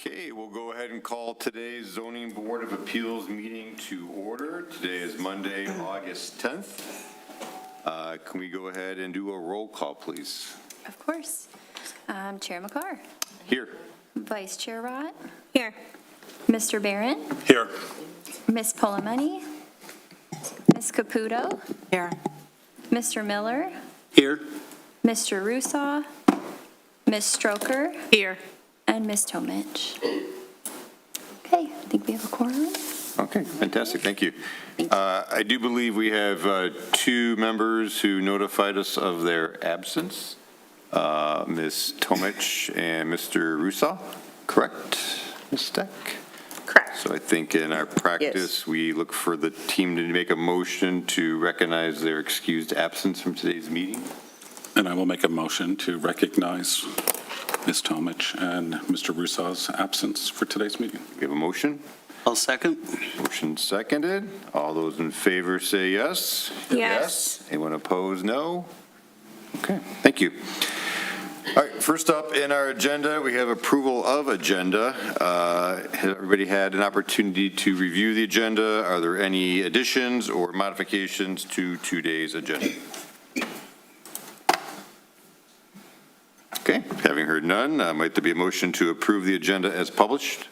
Okay, we'll go ahead and call today's Zoning Board of Appeals meeting to order. Today is Monday, August 10th. Can we go ahead and do a roll call, please? Of course. Chair McCarr. Here. Vice Chair Rott. Here. Mr. Barron. Here. Ms. Polameni. Ms. Caputo. Here. Mr. Miller. Here. Mr. Rusaw. Ms. Stroker. Here. And Ms. Tomich. Okay, I think we have a quorum. Okay, fantastic, thank you. I do believe we have two members who notified us of their absence, Ms. Tomich and Mr. Rusaw, correct, Ms. Steck? Correct. So I think in our practice, Yes. we look for the team to make a motion to recognize their excused absence from today's meeting. And I will make a motion to recognize Ms. Tomich and Mr. Rusaw's absence for today's meeting. We have a motion. I'll second. Motion seconded. All those in favor say yes. Yes. Anyone opposed, no? Okay, thank you. All right, first up in our agenda, we have approval of agenda. Has everybody had an opportunity to review the agenda? Are there any additions or modifications to today's agenda? Okay, having heard none, might there be a motion to approve the agenda as published?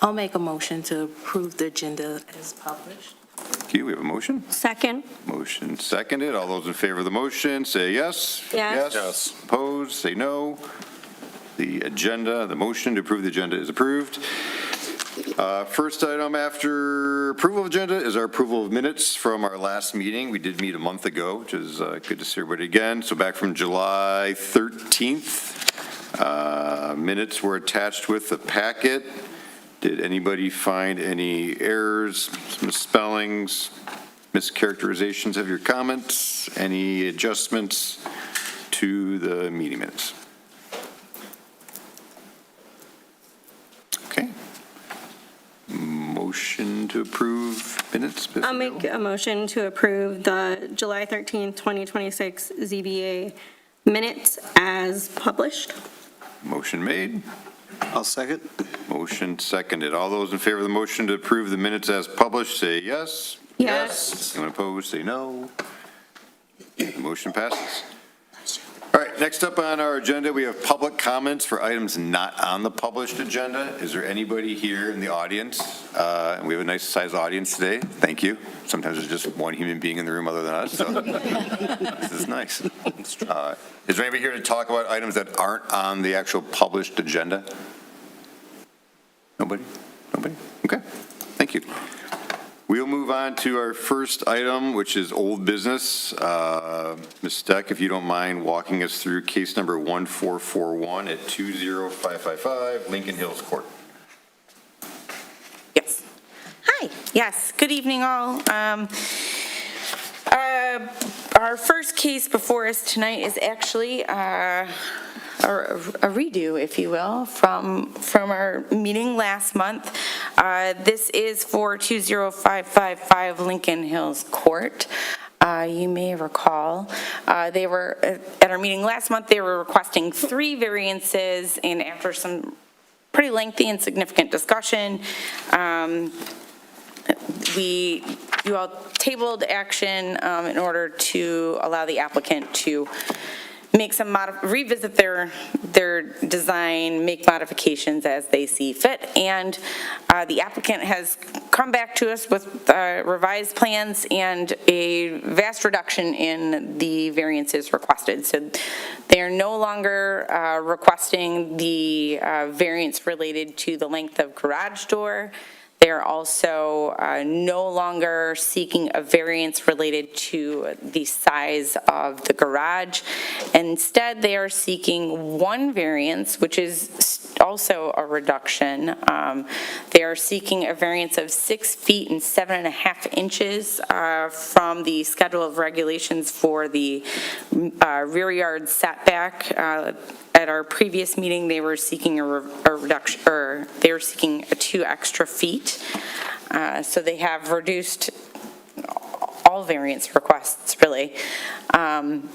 I'll make a motion to approve the agenda as published. Thank you, we have a motion. Second. Motion seconded. All those in favor of the motion, say yes. Yes. Yes. Opposed, say no. The agenda, the motion to approve the agenda is approved. First item after approval of agenda is our approval of minutes from our last meeting. We did meet a month ago, which is good to see everybody again. So back from July 13th, minutes were attached with the packet. Did anybody find any errors, misspellings, mischaracterizations of your comments? Any adjustments to the meeting minutes? Okay. Motion to approve minutes? I'll make a motion to approve the July 13th, 2026 ZBA minutes as published. Motion made. I'll second. Motion seconded. All those in favor of the motion to approve the minutes as published, say yes. Yes. Anyone opposed, say no. The motion passes. All right, next up on our agenda, we have public comments for items not on the published agenda. Is there anybody here in the audience? And we have a nice sized audience today. Thank you. Sometimes there's just one human being in the room other than us, so this is nice. Is there anybody here to talk about items that aren't on the actual published agenda? Nobody? Nobody? Okay, thank you. We'll move on to our first item, which is old business. Ms. Steck, if you don't mind walking us through case number 1441 at 20555 Lincoln Hills Court. Yes. Hi. Yes. Good evening, all. Our first case before us tonight is actually a redo, if you will, from our meeting last month. This is for 20555 Lincoln Hills Court. You may recall, they were, at our meeting last month, they were requesting 3 variances, and after some pretty lengthy and significant discussion, you all tabled action in order to allow the applicant to make some revisit their design, make modifications as they see fit, and the applicant has come back to us with revised plans and a vast reduction in the variances requested. So they are no longer requesting the variance related to the length of garage door. They're also no longer seeking a variance related to the size of the garage. Instead, they are seeking 1 variance, which is also a reduction. They are seeking a variance of 6 feet and 7.5 inches from the schedule of regulations for the rear yard setback. At our previous meeting, they were seeking a reduction, or they were seeking 2 extra feet. So they have reduced all variance requests, really. And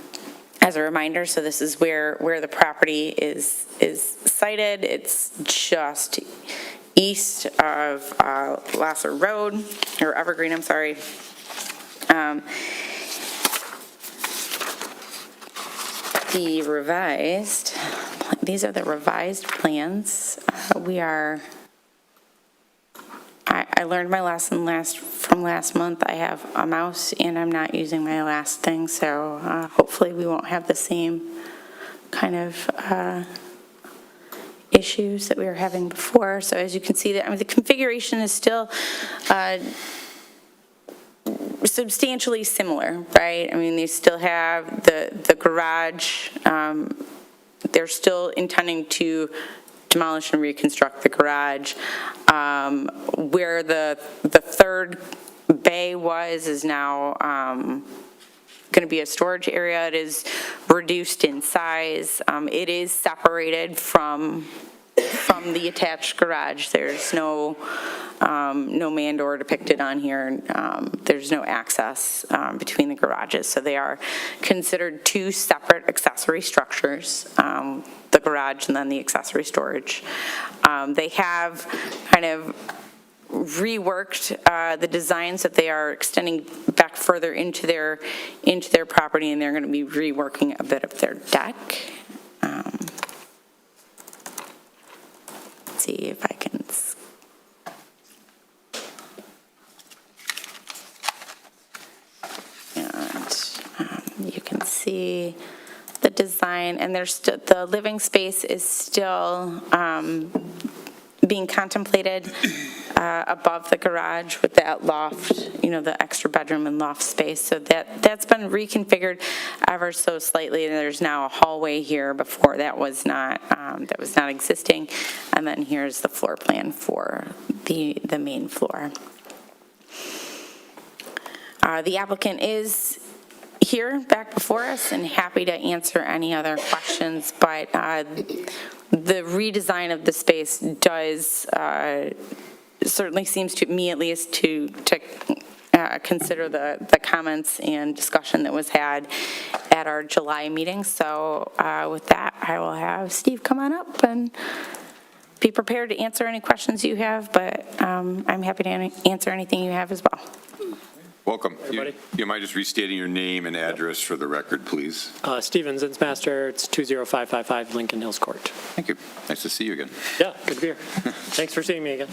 as a reminder, so this is where the property is sited. It's just east of Lasser Road, or Evergreen, I'm sorry. These are the revised plans. I learned my lesson from last month. I have a mouse and I'm not using my last thing, so hopefully we won't have the same kind of issues that we were having before. So as you can see, the configuration is still substantially similar, right? I mean, they still have the garage. They're still intending to demolish and reconstruct the garage. Where the third bay was is now going to be a storage area. It is reduced in size. It is separated from the attached garage. There's no man door depicted on here. There's no access between the garages, so they are considered two separate accessory structures, the garage and then the accessory storage. They have kind of reworked the designs that they are extending back further into their property, and they're going to be reworking a bit of their deck. Let's see if I can. And you can see the design, and the living space is still being contemplated above the garage with that loft, the extra bedroom and loft space. So that's been reconfigured ever so slightly. There's now a hallway here. Before that was not existing. And then here's the floor plan for the main floor. The applicant is here back before us and happy to answer any other questions, but the redesign of the space does certainly seems to me, at least, to consider the comments and discussion that was had at our July meeting. So with that, I will have Steve come on up and be prepared to answer any questions you have, but I'm happy to answer anything you have as well. Welcome. Everybody. You mind just restating your name and address for the record, please? Steven Zinsmaster, it's 20555 Lincoln Hills Court. Thank you. Nice to see you again. Yeah, good to be here. Thanks for seeing me again.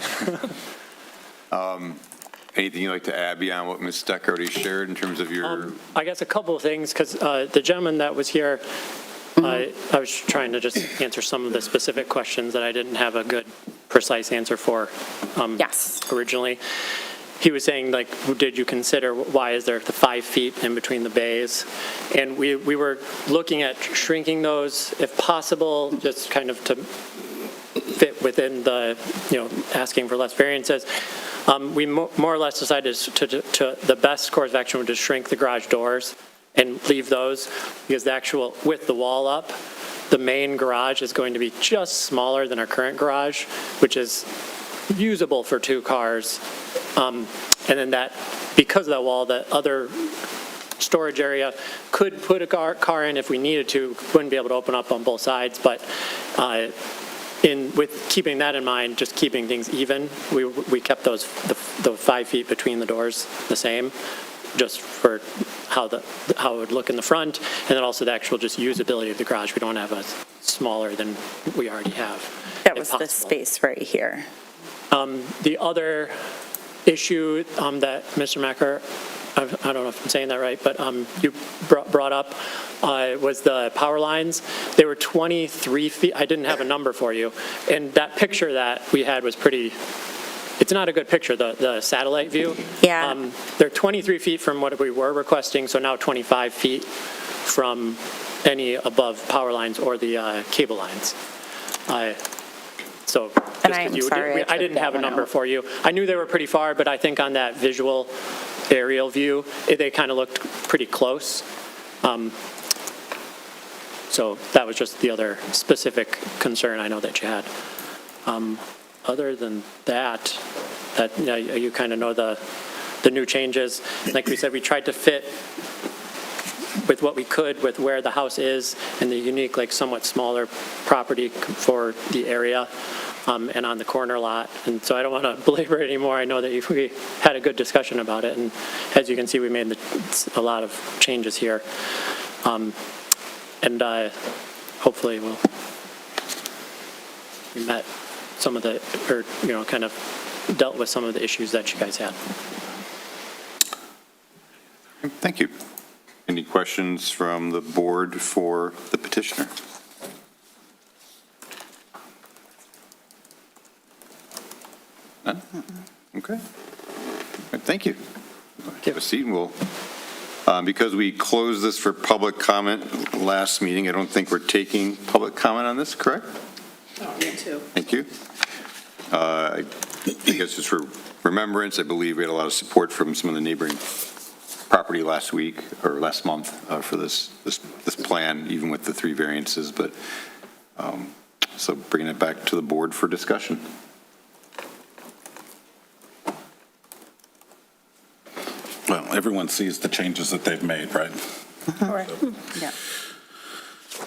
Anything you'd like to add beyond what Ms. Steck already shared in terms of your... I guess a couple of things, because the gentleman that was here, I was trying to just answer some of the specific questions that I didn't have a good, precise answer for Yes. originally. He was saying, like, did you consider why is there the 5 feet in between the bays? And we were looking at shrinking those if possible, just kind of to fit within the, asking for less variances. We more or less decided to the best course of action would to shrink the garage doors and leave those, because the actual, with the wall up, the main garage is going to be just smaller than our current garage, which is usable for 2 cars. And then that, because of that wall, the other storage area could put a car in if we needed to. Wouldn't be able to open up on both sides, but with keeping that in mind, just keeping things even, we kept the 5 feet between the doors the same, just for how it would look in the front, and then also the actual just usability of the garage. We don't have a smaller than we already have. That was the space right here. The other issue that Mr. Macker, I don't know if I'm saying that right, but you brought up was the power lines. They were 23 feet. I didn't have a number for you. And that picture that we had was pretty, it's not a good picture, the satellite view. Yeah. They're 23 feet from what we were requesting, so now 25 feet from any above power lines or the cable lines. So, And I'm sorry, I didn't have a number for you. I knew they were pretty far, but I think on that visual aerial view, they kind of looked pretty close. So that was just the other specific concern I know that you had. Other than that, you kind of know the new changes. Like we said, we tried to fit with what we could, with where the house is and the unique, like somewhat smaller property for the area, and on the corner lot. And so I don't want to belabor it anymore. I know that we had a good discussion about it, and as you can see, we made a lot of changes here. And hopefully we met some of the, or, kind of dealt with some of the issues that you guys had. Thank you. Any questions from the board for the petitioner? None? Okay. Thank you. Have a seat, and we'll, because we closed this for public comment last meeting, I don't think we're taking public comment on this, correct? Me too. Thank you. I guess just for remembrance, I believe we had a lot of support from some of the neighboring property last week, or last month, for this plan, even with the 3 variances, but, so bringing it back to the board for discussion. Well, everyone sees the changes that they've made, right? Yeah.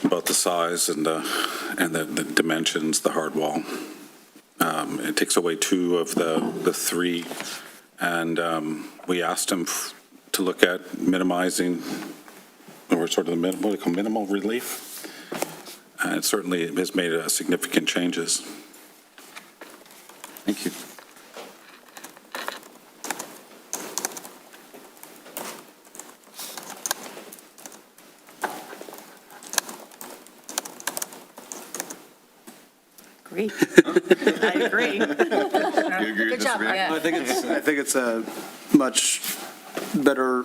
About the size and the dimensions, the hard wall. It takes away 2 of the 3, and we asked them to look at minimizing, or sort of the minimal relief, and it certainly has made significant changes. Thank you. Agree. I agree. You agree with this, job, Rick? yeah. I think it's a much better,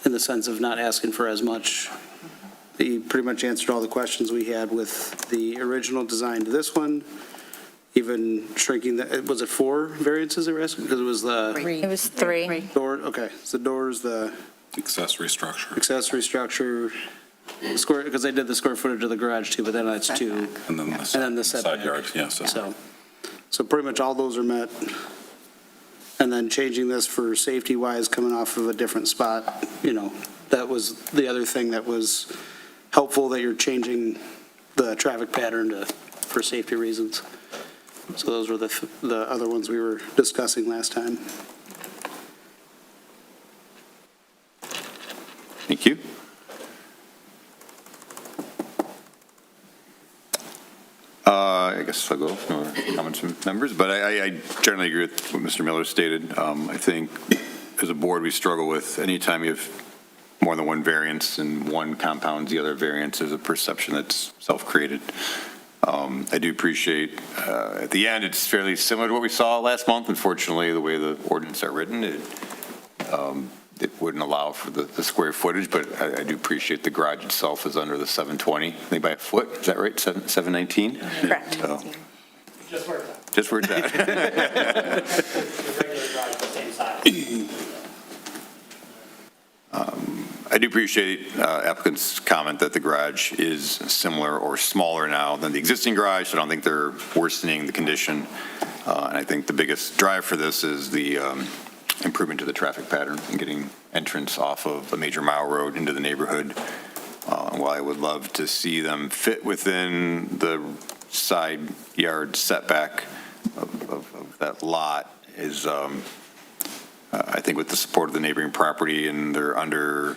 in the sense of not asking for as much. He pretty much answered all the questions we had with the original design to this one, even shrinking was it 4 variances they were asking? Because it was the It was 3. door, okay, so the doors, the Accessory structure. accessory structure, the square, because they did the square footage of the garage too, but then that's 2. And then the side setback. yard, yes. So pretty much all those are met. And then changing this for safety-wise, coming off of a different spot, that was the other thing that was helpful, that you're changing the traffic pattern for safety reasons. So those were the other ones we were discussing last time. Thank you. I guess I'll go for comments from members, but I generally agree with what Mr. Miller stated. I think as a board, we struggle with anytime you have more than one variance and one compounds the other variance, is a perception that's self-created. I do appreciate, at the end, it's fairly similar to what we saw last month. Unfortunately, the way the ordinance are written, it wouldn't allow for the square footage, but I do appreciate the garage itself is under the 720, I think by a foot, is that right, 719? Correct. So, Just where it's at. just where it's at. The regular garage, the same size. I do appreciate applicant's comment that the garage is similar or smaller now than the existing garage. I don't think they're worsening the condition. And I think the biggest drive for this is the improvement to the traffic pattern and getting entrance off of a major mile road into the neighborhood. While I would love to see them fit within the side yard setback of that lot, is I think with the support of the neighboring property, and they're under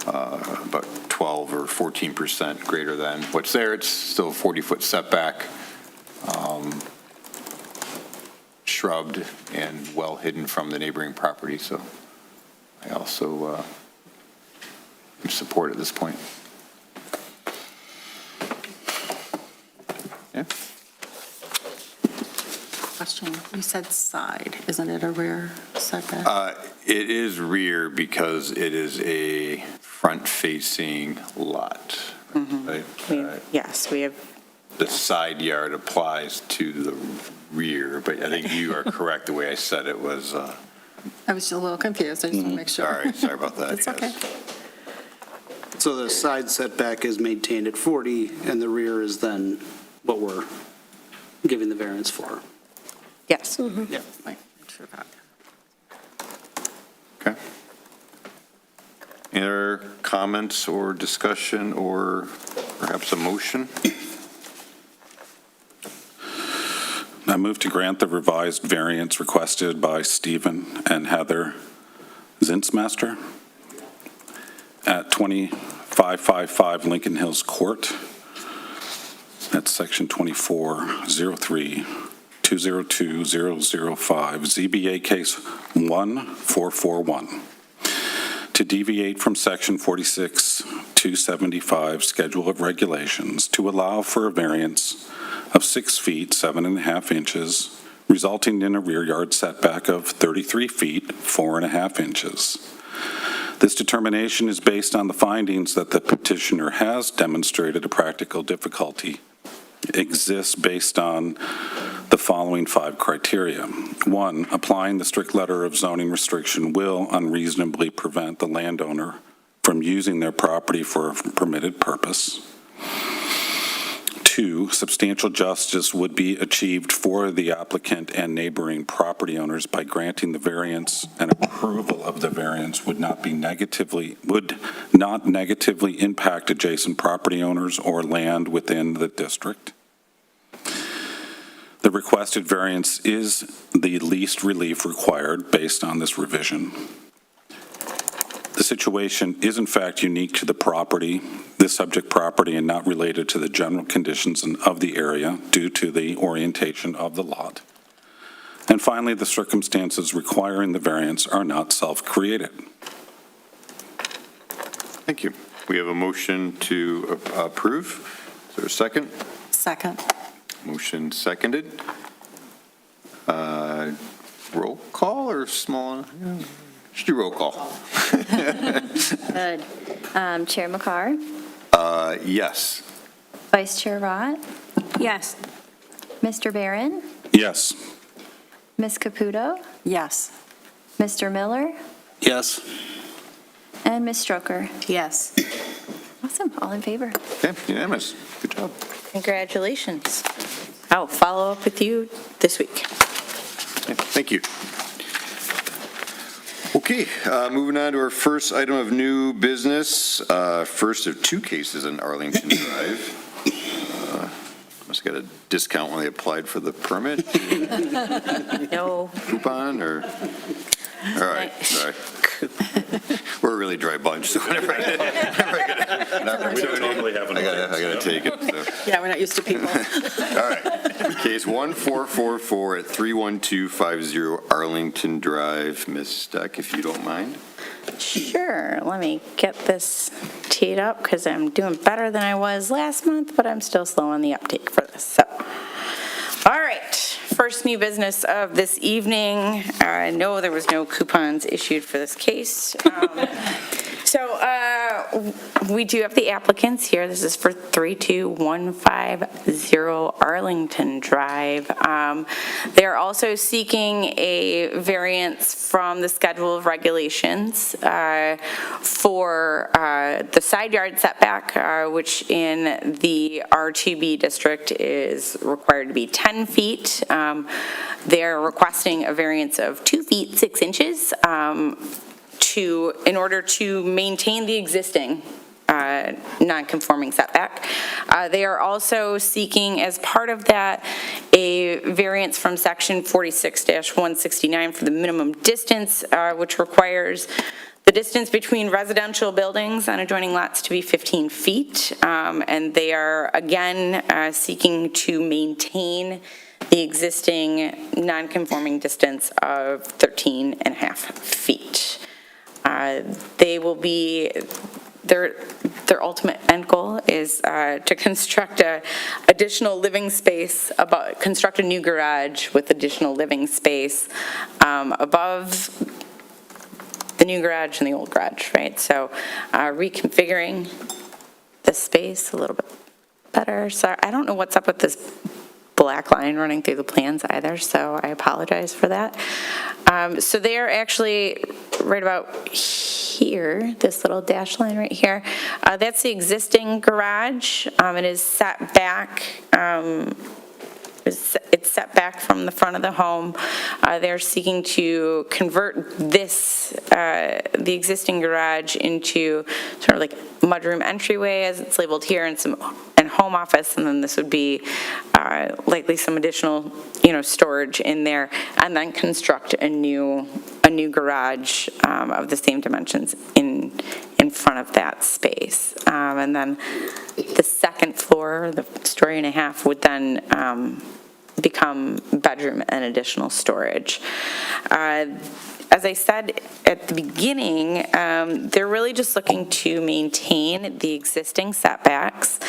about 12 or 14% greater than what's there, it's still a 40-foot setback, shrubbed and well hidden from the neighboring property. So I also support at this point. Yeah. Question, you said side, isn't it a rear setback? It is rear because it is a front-facing lot. Right? Yes, we have, The side yard applies to the rear, but I think you are correct. The way I said it was, I was just a little confused, I just want to make sure. sorry about that. It's okay. So the side setback is maintained at 40, and the rear is then what we're giving the variance for. yes. Yeah. Right, sure about that. Okay. Any other comments or discussion or perhaps a motion? I move to grant the revised variance requested by Stephen and Heather Zinsmaster at 2555 Lincoln Hills Court. That's section 2403-202005, ZBA case 1441. To deviate from section 46-275 Schedule of Regulations to allow for a variance of 6 feet, 7.5 inches, resulting in a rear yard setback of 33 feet, 4.5 inches. This determination is based on the findings that the petitioner has demonstrated a practical difficulty exists based on the following 5 criteria. 1, applying the strict letter of zoning restriction will unreasonably prevent the landowner from using their property for a permitted purpose. 2, substantial justice would be achieved for the applicant and neighboring property owners by granting the variance, and approval of the variance would not negatively impact adjacent property owners or land within the district. The requested variance is the least relief required based on this revision. The situation is in fact unique to the property, this subject property, and not related to the general conditions of the area due to the orientation of the lot. And finally, the circumstances requiring the variance are not self-created. Thank you. We have a motion to approve. Is there a second? Second. Motion seconded. Roll call or small? Just do roll call. Good. Chair McCarr, Yes. Vice Chair Rott, Yes. Mr. Barron, Yes. Ms. Caputo, Yes. Mr. Miller, Yes. and Ms. Stroker. Yes. Awesome, all in favor. Okay, unanimous. Good job. Congratulations. I'll follow up with you this week. Okay, thank you. Okay, moving on to our first item of new business. First of 2 cases in Arlington Drive. Must have got a discount when they applied for the permit. No. Coupon or? All right, sorry. We're a really dry bunch, so whenever I get We don't normally have an I gotta take it, so. Yeah, we're not used to people. All right. Case 1444 at 31250 Arlington Drive. Ms. Steck, if you don't mind. Sure, let me get this teed up because I'm doing better than I was last month, but I'm still slow on the uptake for this. So, all right, first new business of this evening. No, there was no coupons issued for this case. So we do have the applicants here. This is for 32150 Arlington Drive. They're also seeking a variance from the Schedule of Regulations for the side yard setback, which in the R2B district is required to be 10 feet. They're requesting a variance of 2 feet 6 inches in order to maintain the existing non-conforming setback. They are also seeking, as part of that, a variance from section 46-169 for the minimum distance, which requires the distance between residential buildings on adjoining lots to be 15 feet. And they are, again, seeking to maintain the existing non-conforming distance of 13.5 feet. They will be, their ultimate end goal is to construct a additional living space, construct a new garage with additional living space above the new garage and the old garage, right? So reconfiguring the space a little bit better. So I don't know what's up with this black line running through the plans either, so I apologize for that. So they are actually right about here, this little dash line right here. That's the existing garage. It is set back it's set back from the front of the home. They're seeking to convert this, the existing garage into sort of like mudroom entryway, as it's labeled here, and home office, and then this would be likely some additional, storage in there, and then construct a new garage of the same dimensions in front of that space. And then the second floor, the story and a half, would then become bedroom and additional storage. As I said at the beginning, they're really just looking to maintain the existing setbacks.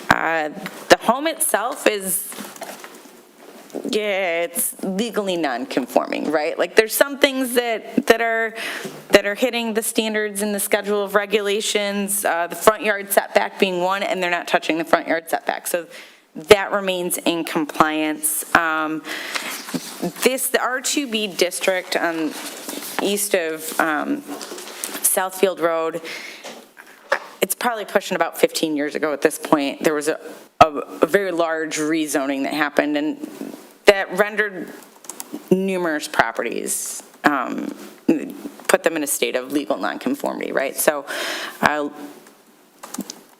The home itself is, it's legally non-conforming, right? Like, there's some things that are hitting the standards in the schedule of regulations, the front yard setback being one, and they're not touching the front yard setback. So that remains in compliance. The R2B district east of Southfield Road, it's probably pushing about 15 years ago at this point. There was a very large rezoning that happened, and that rendered numerous properties, put them in a state of legal nonconformity, right? So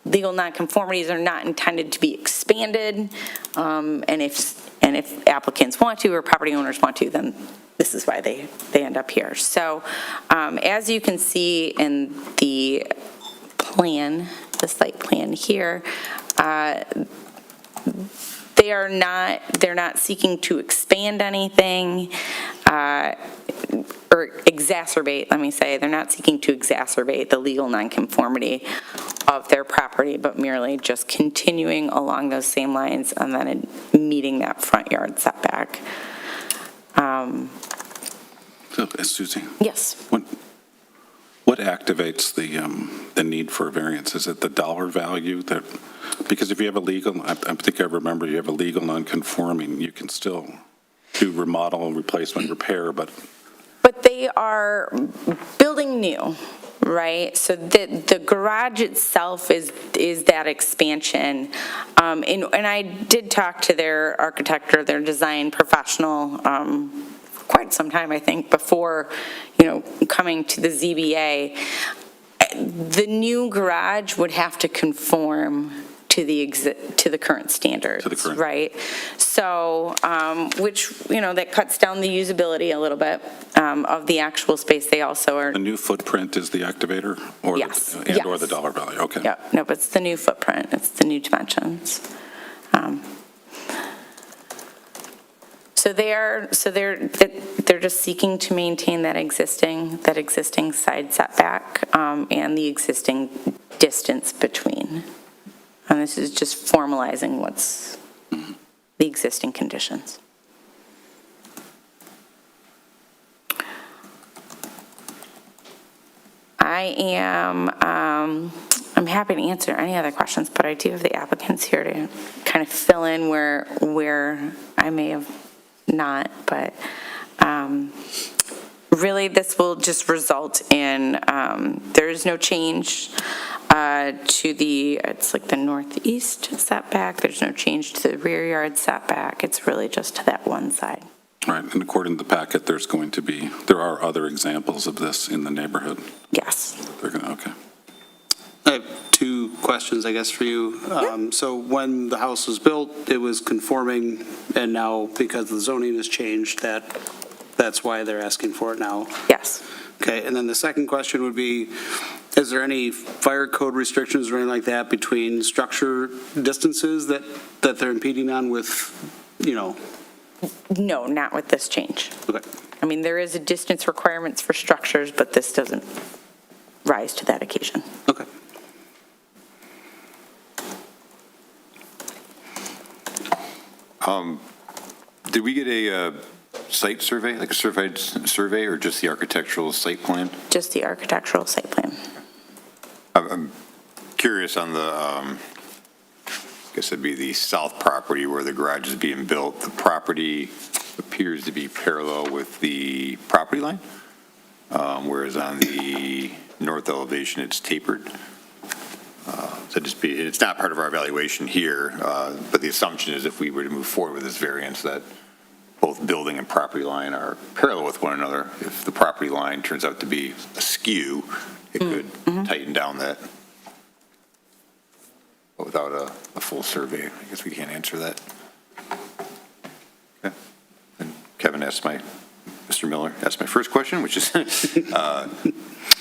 legal nonconformities are not intended to be expanded, and if applicants want to or property owners want to, then this is why they end up here. So as you can see in the plan, the site plan here, they're not seeking to expand anything or exacerbate, let me say, they're not seeking to exacerbate the legal nonconformity of their property, but merely just continuing along those same lines and then meeting that front yard setback. So, Susie? Yes. What activates the need for a variance? Is it the dollar value that, because if you have a legal, I think I remember you have a legal non-conforming, you can still do remodel, replacement, repair, but they are building new, right? So the garage itself is that expansion. And I did talk to their architect or their design professional quite some time, I think, before, coming to the ZBA. The new garage would have to conform to the current standards, right? So, which, that cuts down the usability a little bit of the actual space. They also are. The new footprint is the activator? Or Yes. Or the dollar value, okay. Yeah, no, but it's the new footprint, it's the new dimensions. So they're just seeking to maintain that existing side setback and the existing distance between. And this is just formalizing what's the existing conditions. I'm happy to answer any other questions, but I do have the applicants here to kind of fill in where I may have not, but really this will just result in, there is no change to it's like the northeast setback, there's no change to the rear yard setback, it's really just to that one side. Right, and according to the packet, there are other examples of this in the neighborhood. Yes. Okay. I have two questions, I guess, for you. So when the house was built, it was conforming, and now because the zoning has changed, that's why they're asking for it now? Yes. Okay, and then the second question would be, is there any fire code restrictions or anything like that between structure distances that they're impeding on with, No, not with this change. Okay. I mean, there is a distance requirements for structures, but this doesn't rise to that occasion. Okay. Did we get a site survey, like a certified survey, or just the architectural site plan? Just the architectural site plan. I'm curious on the, I guess it'd be the south property where the garage is being built. The property appears to be parallel with the property line, whereas on the north elevation, it's tapered. So it's not part of our evaluation here, but the assumption is if we were to move forward with this variance, that both building and property line are parallel with one another. If the property line turns out to be askew, it could tighten down that. But without a full survey, I guess we can't answer that. Okay. And Mr. Miller asked my first question, which is,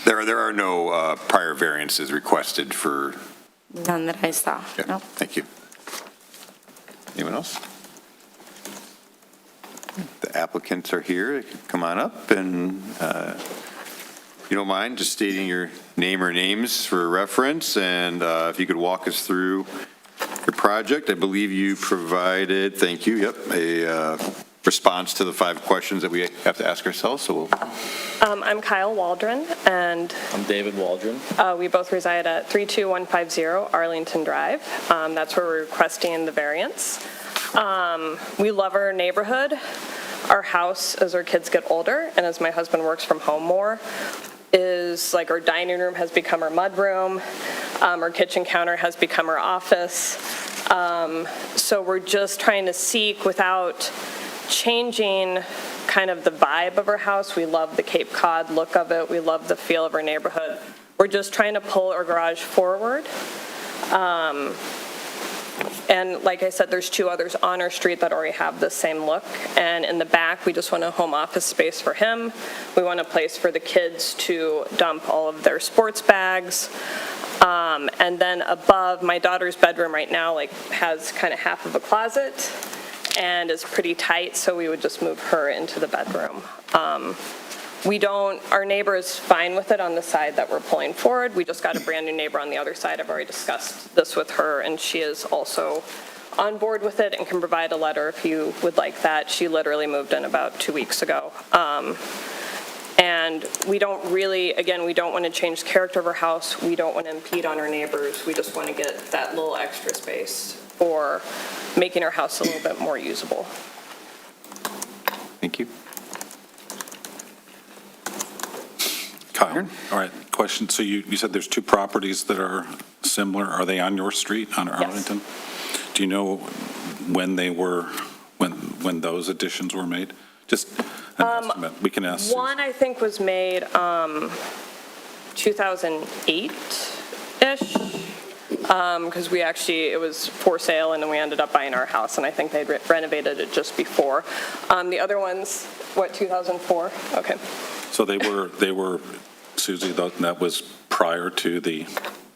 there are no prior variances requested for. None that I saw. Okay, Nope. thank you. Anyone else? The applicants are here. They can come on up, and if you don't mind, just stating your name or names for reference, and if you could walk us through your project. I believe you provided, thank you, yep, a response to the 5 questions that we have to ask ourselves, so we'll. I'm Kyle Waldron, and I'm David Waldron. we both reside at 32150 Arlington Drive. That's where we're requesting the variance. We love our neighborhood. Our house, as our kids get older, and as my husband works from home more, is like our dining room has become our mudroom. Our kitchen counter has become our office. So we're just trying to seek, without changing kind of the vibe of our house. We love the Cape Cod look of it. We love the feel of our neighborhood. We're just trying to pull our garage forward. And like I said, there's 2 others on our street that already have the same look. And in the back, we just want a home office space for him. We want a place for the kids to dump all of their sports bags. And then above, my daughter's bedroom right now has kind of half of a closet and is pretty tight, so we would just move her into the bedroom. Our neighbor is fine with it on the side that we're pulling forward. We just got a brand new neighbor on the other side. I've already discussed this with her, and she is also on board with it and can provide a letter if you would like that. She literally moved in about 2 weeks ago. And we don't really, again, we don't want to change the character of our house. We don't want to impede on our neighbors. We just want to get that little extra space for making our house a little bit more usable. Thank you. Kyle, all right, question. So you said there's 2 properties that are similar. Are they on your street, on Arlington? Do you know when they were, when those additions were made? Just an estimate. We can ask. One, I think, was made 2008-ish, because it was for sale, and then we ended up buying our house, and I think they'd renovated it just before. The other one's, 2004? Okay. So they were, Susie, that was prior to the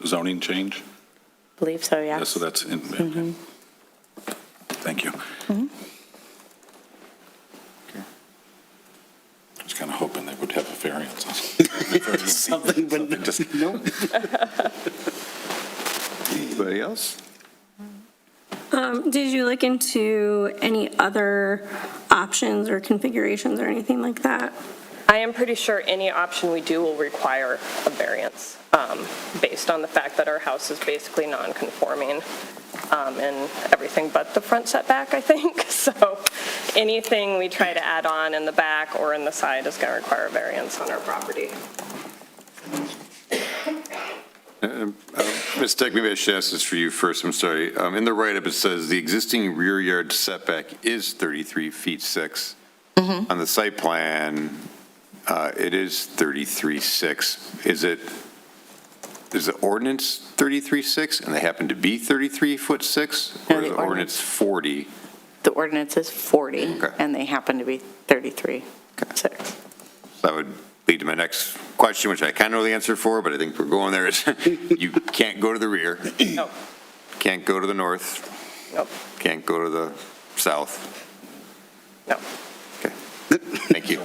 zoning change? I believe so, yes. Yeah, so that's in. Thank you. I was kind of hoping they would have a variance. Something, but no. Anybody else? Did you look into any other options or configurations or anything like that? I am pretty sure any option we do will require a variance, based on the fact that our house is basically non-conforming in everything but the front setback, I think. So anything we try to add on in the back or in the side is going to require a variance on our property. Ms. Deck, maybe I should ask this for you first, I'm sorry. In the write-up, it says the existing rear yard setback is 33 feet 6. On the site plan, it is 33.6. Is the ordinance 33.6 and they happen to be 33 6? No, Or the is the ordinance 40? The ordinance is 40, Okay. and they happen to be 33.6. That would lead to my next question, which I kind of know the answer for, but I think we're going there. Is you can't go to the rear. Nope. Can't go to the north. Nope. Can't go to the south. No. Okay. Thank you.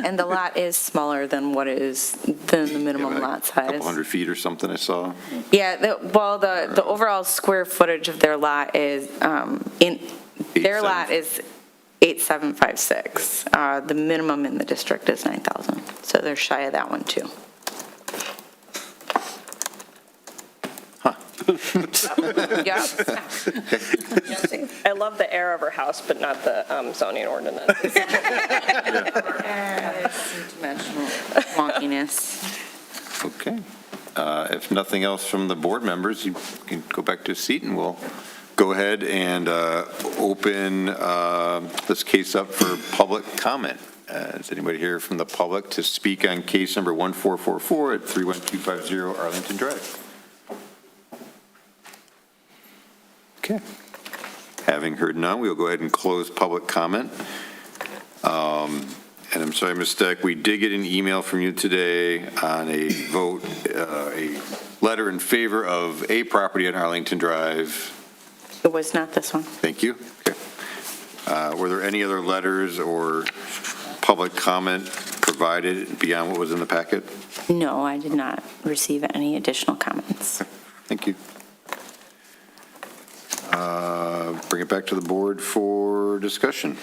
And the lot is smaller than the minimum lot size. Couple 100 feet or something I saw. Yeah, the overall square footage of their lot is, their lot is 8,756. The minimum in the district is 9,000, so they're shy of that one, too. Huh. Yep. I love the air of her house, but not the zoning ordinance. Dimensional wonkiness. Okay. If nothing else from the board members, you can go back to a seat, and we'll go ahead and open this case up for public comment. Is anybody here from the public to speak on case number 1444 at 31250 Arlington Drive? Okay. Having heard none, we'll go ahead and close public comment. And I'm sorry, Ms. Steck, we did get an email from you today on a vote, a letter in favor of a property on Arlington Drive. It was not this one. Thank you. Okay. Were there any other letters or public comment provided beyond what was in the packet? No, I did not receive any additional comments. Thank you. Bring it back to the board for discussion.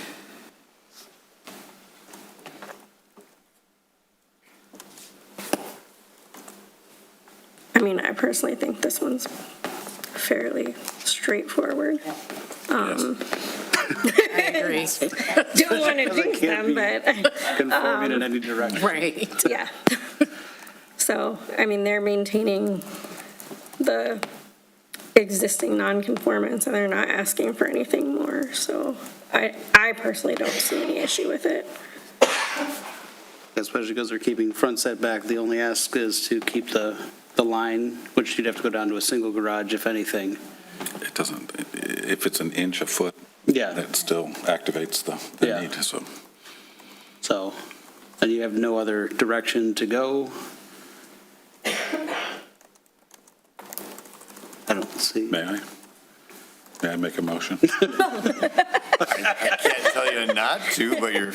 I mean, I personally think this one's fairly straightforward. I agree. Don't want to jinx them, but Conforming in any direction. Right. yeah. So, I mean, they're maintaining the existing non-conformance, and they're not asking for anything more. So I personally don't see any issue with it. Especially because they're keeping front setback. The only ask is to keep the line, which you'd have to go down to a single garage, if anything. It doesn't, if it's an inch a foot, Yeah. that still activates the Yeah. need, so. So, and you have no other direction to go? I don't see. May I? May I make a motion? Can't tell you not to, but you're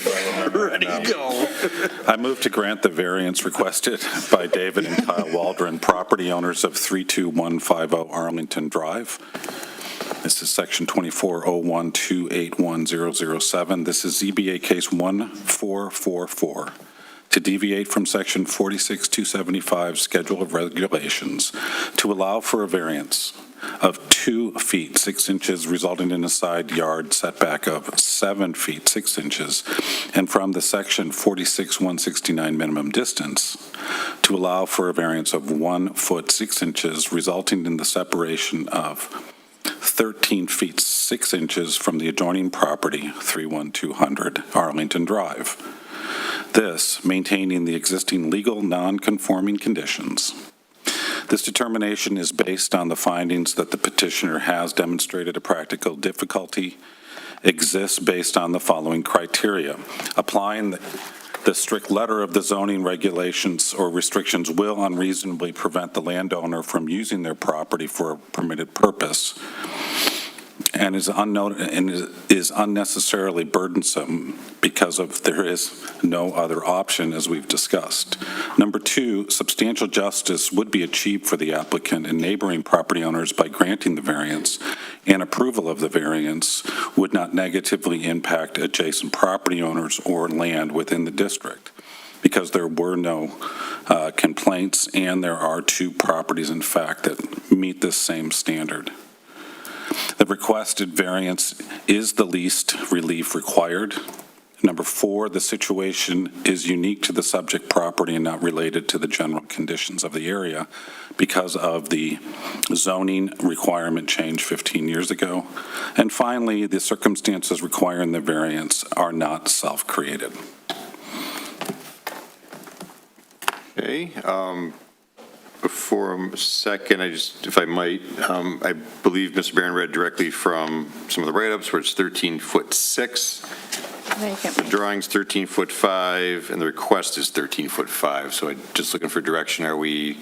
ready to go. I move to grant the variance requested by David and Kyle Waldron, property owners of 32150 Arlington Drive. This is section 2401281007. This is ZBA case 1444. To deviate from section 46275 Schedule of Regulations to allow for a variance of 2 feet 6 inches resulting in a side yard setback of 7 feet 6 inches, and from the section 46169 minimum distance to allow for a variance of 1 foot 6 inches resulting in the separation of 13 feet 6 inches from the adjoining property, 31200 Arlington Drive. This, maintaining the existing legal non-conforming conditions. This determination is based on the findings that the petitioner has demonstrated a practical difficulty exists based on the following criteria. Applying the strict letter of the zoning regulations or restrictions will unreasonably prevent the landowner from using their property for a permitted purpose and is unnecessarily burdensome because there is no other option, as we've discussed. Number 2, substantial justice would be achieved for the applicant and neighboring property owners by granting the variance, and approval of the variance would not negatively impact adjacent property owners or land within the district, because there were no complaints, and there are 2 properties, in fact, that meet this same standard. The requested variance is the least relief required. Number 4, the situation is unique to the subject property and not related to the general conditions of the area because of the zoning requirement change 15 years ago. And finally, the circumstances requiring the variance are not self-created. Okay, before a second, if I might, I believe Mr. Barron read directly from some of the write-ups where it's 13'6". The drawing's 13'5", and the request is 13'5". So I'm just looking for direction. Are we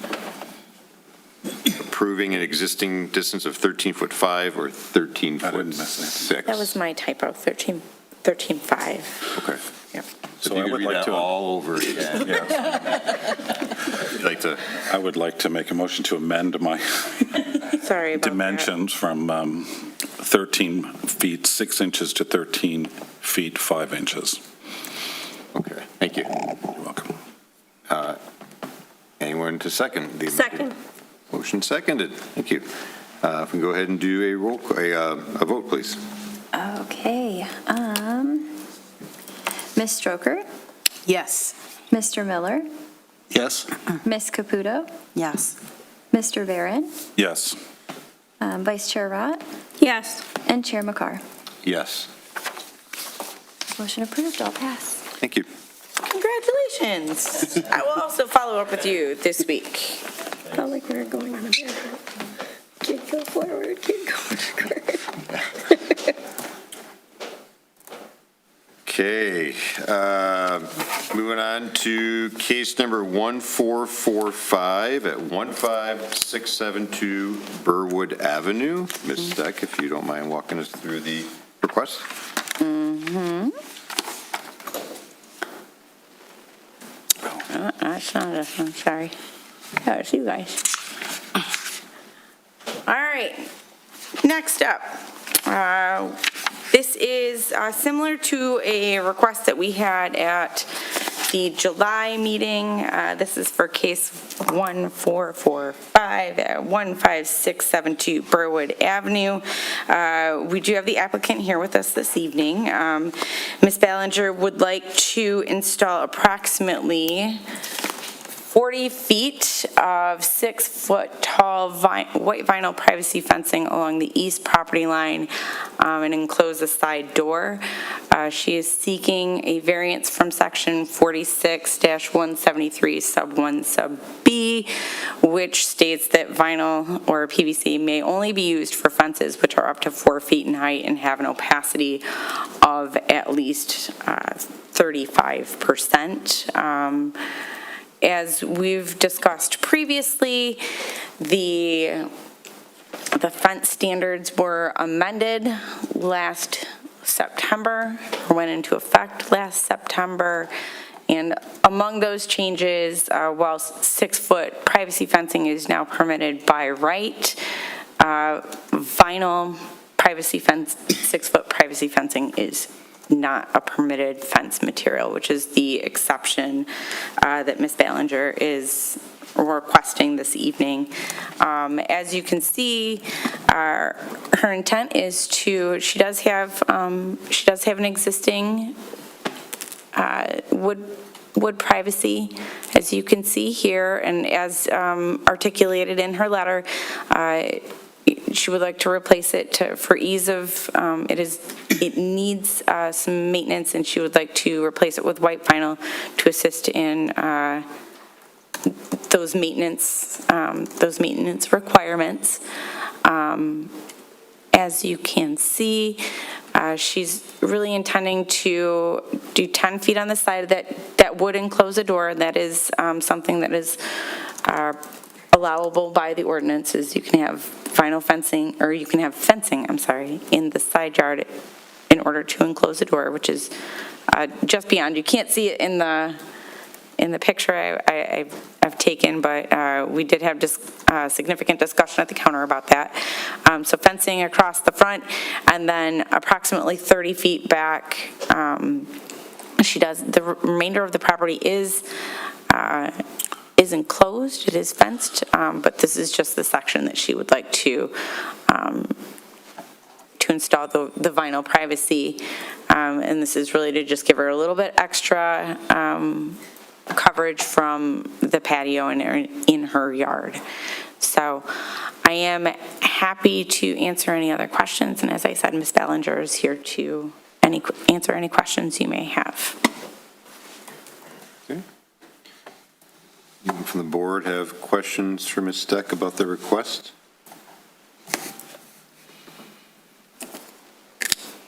approving an existing distance of 13'5" or 13'6"? That was my typo, 13.5. Okay. Yep. So So you I could would read like that to- all over again. Yes. You'd like to, I would like to make a motion to amend my Sorry about that. dimensions from 13 feet 6 inches to 13 feet 5 inches. okay, thank you. You're welcome. Anyone to second the? Second. Motion seconded. Thank you. If we can go ahead and do a vote, please. Okay. Ms. Stroker, Yes. Mr. Miller, Yes? Ms. Caputo, Yes. Mr. Varon, Yes. Vice Chair Rott, Yes. and Chair McCarr. Yes. Motion approved, all pass. Thank you. Congratulations. I will also follow up with you this week. Felt like we were going on a bear hunt. Kid go forward, kid go forward. Okay, moving on to case number 1445 at 15672 Birwood Avenue. Ms. Steck, if you don't mind walking us through the request. That's not us, I'm sorry. That was you guys. All right, next up. This is similar to a request that we had at the July meeting. This is for case 1445 at 15672 Birwood Avenue. We do have the applicant here with us this evening. Ms. Ballinger would like to install approximately 40 feet of 6-foot tall white vinyl privacy fencing along the east property line and enclose a side door. She is seeking a variance from section 46-173 sub 1 sub B, which states that vinyl or PVC may only be used for fences which are up to 4 feet in height and have an opacity of at least 35%. As we've discussed previously, the fence standards were amended last September, or went into effect last September, and among those changes, while 6-foot privacy fencing is now permitted by right, vinyl privacy fence, 6-foot privacy fencing is not a permitted fence material, which is the exception that Ms. Ballinger is requesting this evening. As you can see, her intent is to, she does have an existing wood privacy, as you can see here, and as articulated in her letter, she would like to replace it for ease of, it needs some maintenance, and she would like to replace it with white vinyl to assist in those maintenance requirements. As you can see, she's really intending to do 10 feet on the side that would enclose a door. That is something that is allowable by the ordinances. You can have vinyl fencing, or you can have fencing, in the side yard in order to enclose a door, which is just beyond. You can't see it in the picture I've taken, but we did have significant discussion at the counter about that. So fencing across the front, and then approximately 30 feet back, the remainder of the property is enclosed, it is fenced, but this is just the section that she would like to install the vinyl privacy, and this is really to just give her a little bit extra coverage from the patio in her yard. So I am happy to answer any other questions, and as I said, Ms. Ballinger is here to answer any questions you may have. Okay. Anyone from the board have questions for Ms. Steck about the request?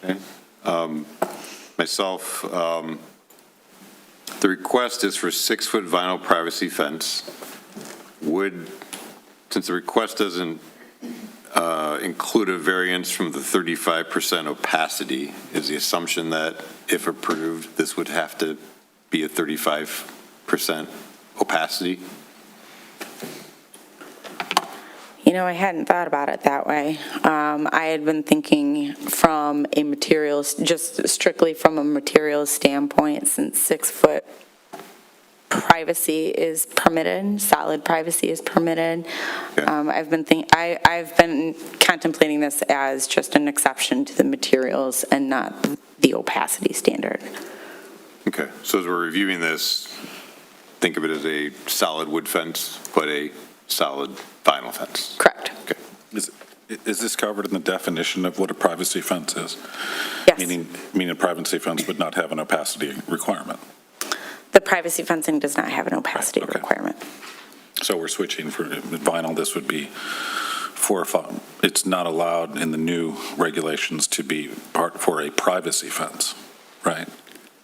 Okay. Myself, the request is for 6-foot vinyl privacy fence. Since the request doesn't include a variance from the 35% opacity, is the assumption that if approved, this would have to be a 35% opacity? I hadn't thought about it that way. I had been thinking from just strictly from a materials standpoint, since 6-foot privacy is permitted, solid privacy is permitted. Okay. I've been contemplating this as just an exception to the materials and not the opacity standard. Okay, so as we're reviewing this, think of it as a solid wood fence, but a solid vinyl fence. Correct. Okay. Is this covered in the definition of what a privacy fence is? Yes. Meaning a privacy fence would not have an opacity requirement. The privacy fencing does not have an opacity Okay. requirement. So we're switching for vinyl, this would be 4 or 5. It's not allowed in the new regulations to be part for a privacy fence, right?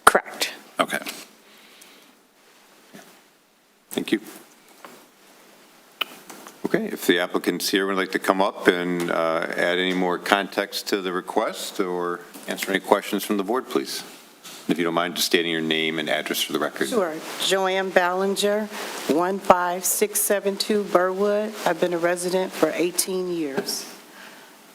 Correct. Okay. Thank you. Okay, if the applicants here would like to come up and add any more context to the request or answer any questions from the board, please. If you don't mind, just stating your name and address for the record. Sure. Joanne Ballinger, 15672 Birwood. I've been a resident for 18 years.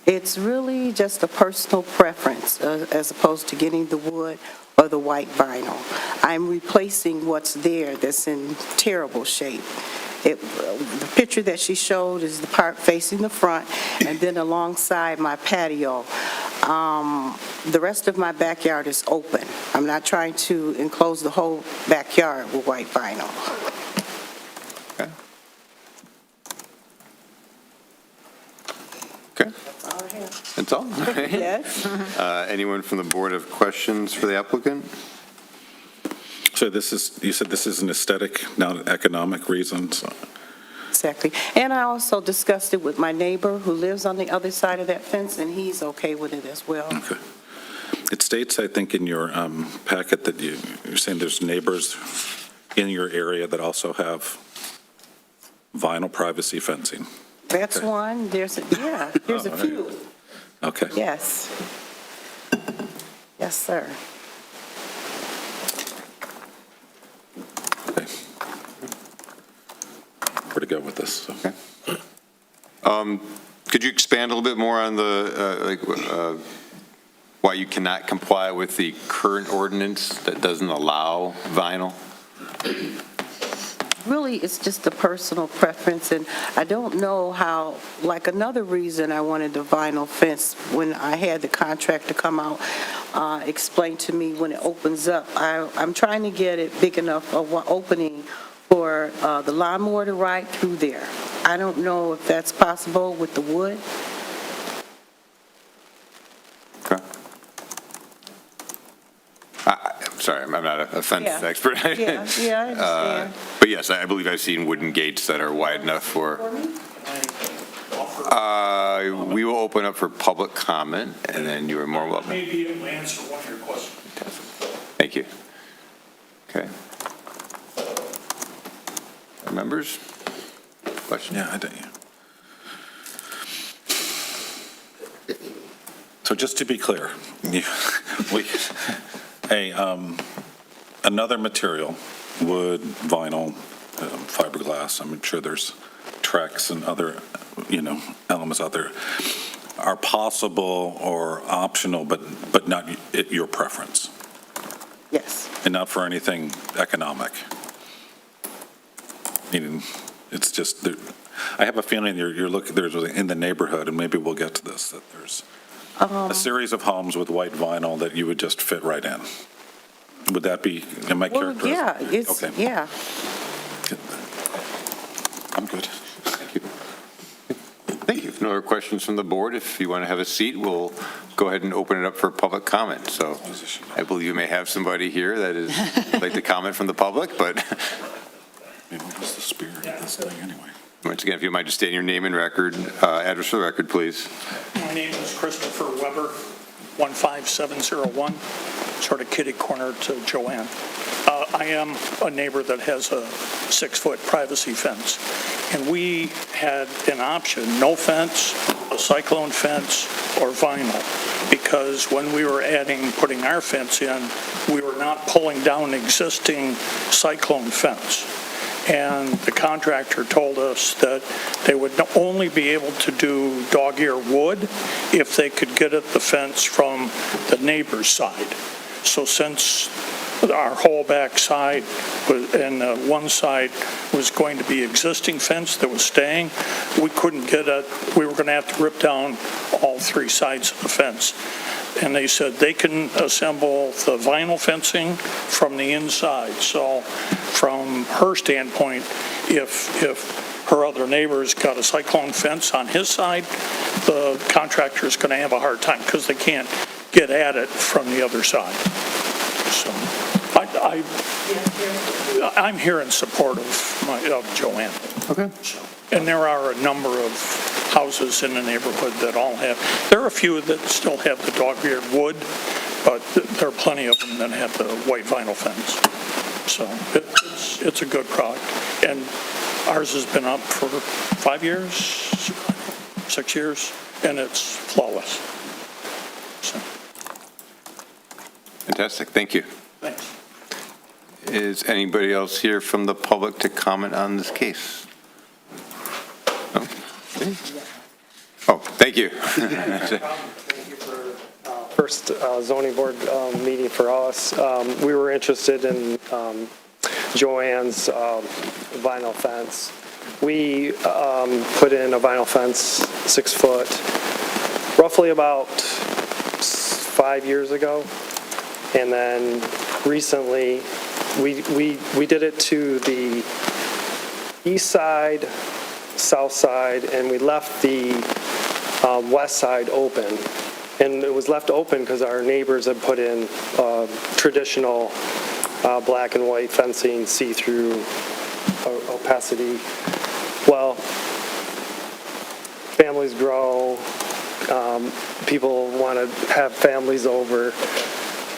It's really just a personal preference as opposed to getting the wood or the white vinyl. I'm replacing what's there that's in terrible shape. The picture that she showed is the part facing the front, and then alongside my patio. The rest of my backyard is open. I'm not trying to enclose the whole backyard with white vinyl. Okay. That's all? Yes? Anyone from the board have questions for the applicant? So you said this is an aesthetic, not economic reasons? Exactly. And I also discussed it with my neighbor who lives on the other side of that fence, and he's okay with it as well. Okay. It states, I think, in your packet that you're saying there's neighbors in your area that also have vinyl privacy fencing. That's Okay. one. There's a few. Okay. Yes. Yes, sir. Okay. Where to go with this? Okay. Could you expand a little bit more on the, why you cannot comply with the current ordinance that doesn't allow vinyl? Really, it's just a personal preference, and I don't know how, like another reason I wanted the vinyl fence, when I had the contractor come out, explain to me when it opens up. I'm trying to get it big enough of an opening for the lawnmower to ride through there. I don't know if that's possible with the wood. Okay. I'm sorry, I'm not a fence Yeah. expert. Yeah, I understand. But yes, I believe I've seen wooden gates that are wide enough for. We will open up for public comment, and then you are more welcome. Maybe it will answer one of your questions. Thank you. Okay. Members? Question? Yeah, I do. So just to be clear, another material, wood, vinyl, fiberglass, I'm sure there's Trex and other, elements out there, are possible or optional, but not at your preference, Yes. and not for anything economic. Meaning, it's just, I have a feeling you're looking, there's in the neighborhood, and maybe we'll get to this, that there's a series of homes with white vinyl that you would just fit right in. Would that be, am I Well, characterizing? yeah, it's, Okay. yeah. I'm good. Thank you. Thank you. If no other questions from the board, if you want to have a seat, we'll go ahead and open it up for public comment. So I believe you may have somebody here that is like to comment from the public, but I mean, what's the spirit of this thing anyway? once again, if you might just state your name and record, address for the record, please. My name is Christopher Weber, 15701, sort of kitty corner to Joanne. I am a neighbor that has a 6-foot privacy fence, and we had an option, no fence, a cyclone fence, or vinyl, because when we were putting our fence in, we were not pulling down existing cyclone fence. And the contractor told us that they would only be able to do dog-ear wood if they could get at the fence from the neighbor's side. So since our whole back side, and one side was going to be existing fence that was staying. We couldn't get it, we were going to have to rip down all three sides of the fence. And they said they can assemble the vinyl fencing from the inside. So from her standpoint, if her other neighbor's got a cyclone fence on his side, the contractor's going to have a hard time because they can't get at it from the other side. So I'm here in support of Joanne. Okay. And there are a number of houses in the neighborhood that all have, there are a few that still have the dog-eared wood, but there are plenty of them that have the white vinyl fence. So it's a good product. And ours has been up for 5 years, 6 years, and it's flawless. So. Fantastic, thank you. Thanks. Is anybody else here from the public to comment on this case? No? Okay. Oh, thank you. First zoning board meeting for us. We were interested in Joanne's vinyl fence. We put in a vinyl fence, 6 foot, roughly about 5 years ago. And then recently, we did it to the east side, south side, and we left the west side open. And it was left open because our neighbors had put in traditional black and white fencing, see-through opacity. Well, families grow, people want to have families over.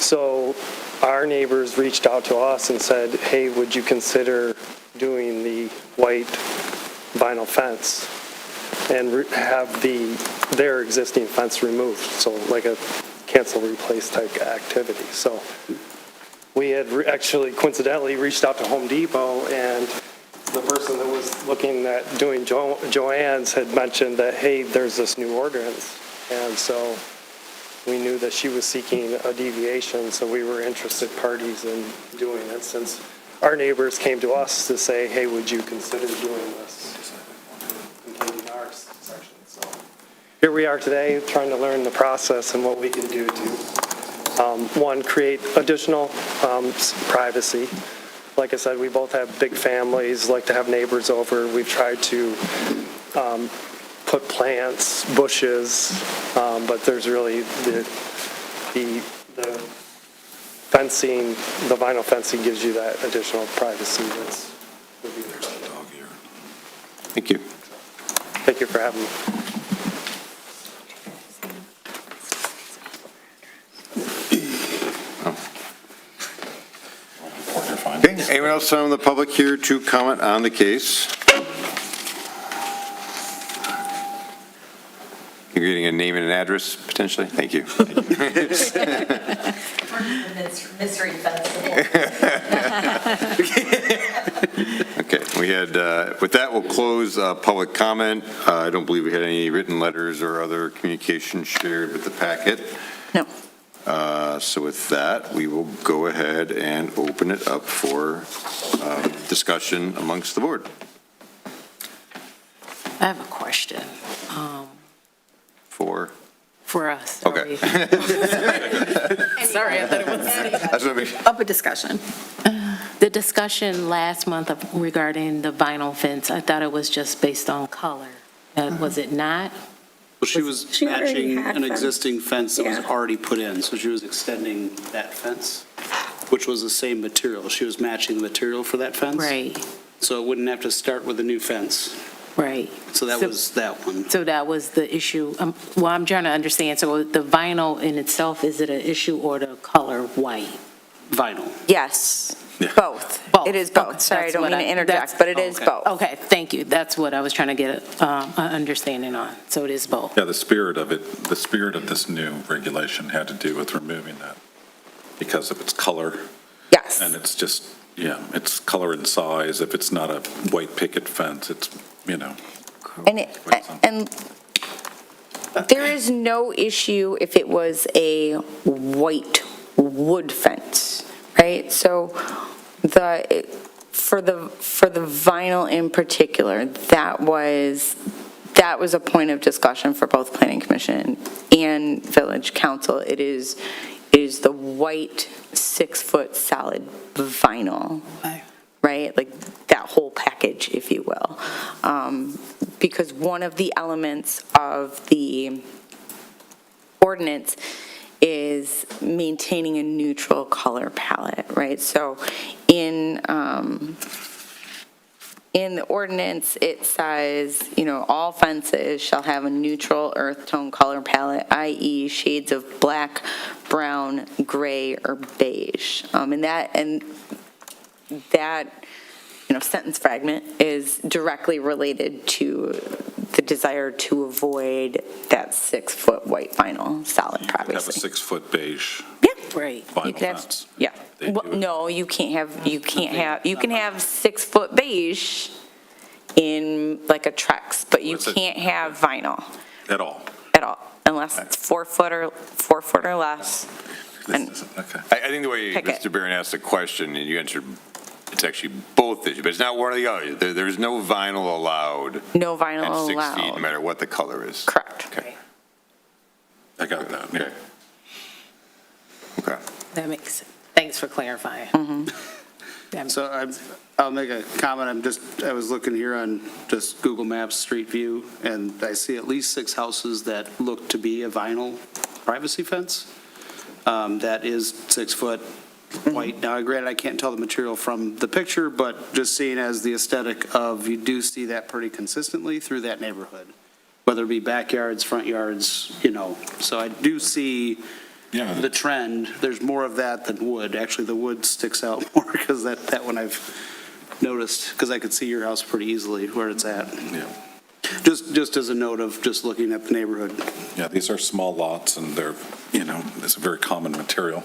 So our neighbors reached out to us and said, hey, would you consider doing the white vinyl fence and have their existing fence removed? So like a cancel replace type activity. So we had actually coincidentally reached out to Home Depot, and the person that was looking at doing Joanne's had mentioned that, hey, there's this new ordinance. And so we knew that she was seeking a deviation, so we were interested parties in doing it, since our neighbors came to us to say, hey, would you consider doing this? Including our section. So here we are today, trying to learn the process and what we can do to, one, create additional privacy. Like I said, we both have big families, like to have neighbors over. We've tried to put plants, bushes, but there's really the fencing, the vinyl fencing gives you that additional privacy. Would be there. Thank you. Thank you for having me. Okay, anyone else from the public here to comment on the case? You're getting a name and an address, potentially? Thank you. Mystery fence. Okay, we had, with that, we'll close public comment. I don't believe we had any written letters or other communication shared with the packet. No. So with that, we will go ahead and open it up for discussion amongst the board. I have a question. For us. Okay. Sorry, I thought it was. That's what I mean. Up a discussion. The discussion last month regarding the vinyl fence, I thought it was just based on color. Was it not? Well, she was She already matching had an fence. existing fence that was Yeah. already put in, so she was extending that fence, which was the same material. She was matching the material for that fence. Right, So it wouldn't have to start with a new fence. right. So that was that one. So that was the issue. Well, I'm trying to understand. So the vinyl in itself, is it an issue or the color white? Vinyl. Yes, Yeah. both. Both. It is both. Okay, Sorry, I that's don't what mean to interject, but it is okay. both. Okay, thank you. That's what I was trying to get an understanding on. So it is both. Yeah, the spirit of this new regulation had to do with removing that because of its color. Yes. And it's just, it's color and size. If it's not a white picket fence, it's, And there is no issue if it was a white wood fence, right? right? So for the vinyl in particular, that was a point of discussion for both Planning Commission and Village Council. It is the white 6-foot solid vinyl, right? Like that whole package, if you will. Because one of the elements of the ordinance is maintaining a neutral color palette, right? So in the ordinance, it says, all fences shall have a neutral earth tone color palette, i.e. shades of black, brown, gray, or beige. And that sentence fragment is directly related to the desire to avoid that 6-foot white vinyl solid Have a privacy. 6-foot beige Yeah, right. You vinyl could have, fence. yeah. They Well, do it. no, you can't have 6-foot beige in like a Trex, but you What's it? can't have vinyl At all. at all, unless it's 4 foot or less. And Okay. I think the way Pick it. Mr. Barron asked the question, and you answered, it's actually both issues, but it's not one or the other. There's no vinyl allowed. no vinyl And 6 feet, no allowed. matter what the color is. Correct. Okay. I got that, yeah. Okay. That makes sense. Thanks for clarifying. So I'll make a comment. I was looking here on just Google Maps Street View, and I see at least 6 houses that look to be a vinyl privacy fence. That is 6-foot white. Now, granted, I can't tell the material from the picture, but just seeing as the aesthetic of, you do see that pretty consistently through that neighborhood, whether it be backyards, front yards, So I do see the trend. There's more of that than wood. Actually, the wood sticks out more because that one I've noticed, because I could see your house pretty easily where it's at. Yeah. Just as a note of just looking at the neighborhood. Yeah, these are small lots, and they're, it's a very common material.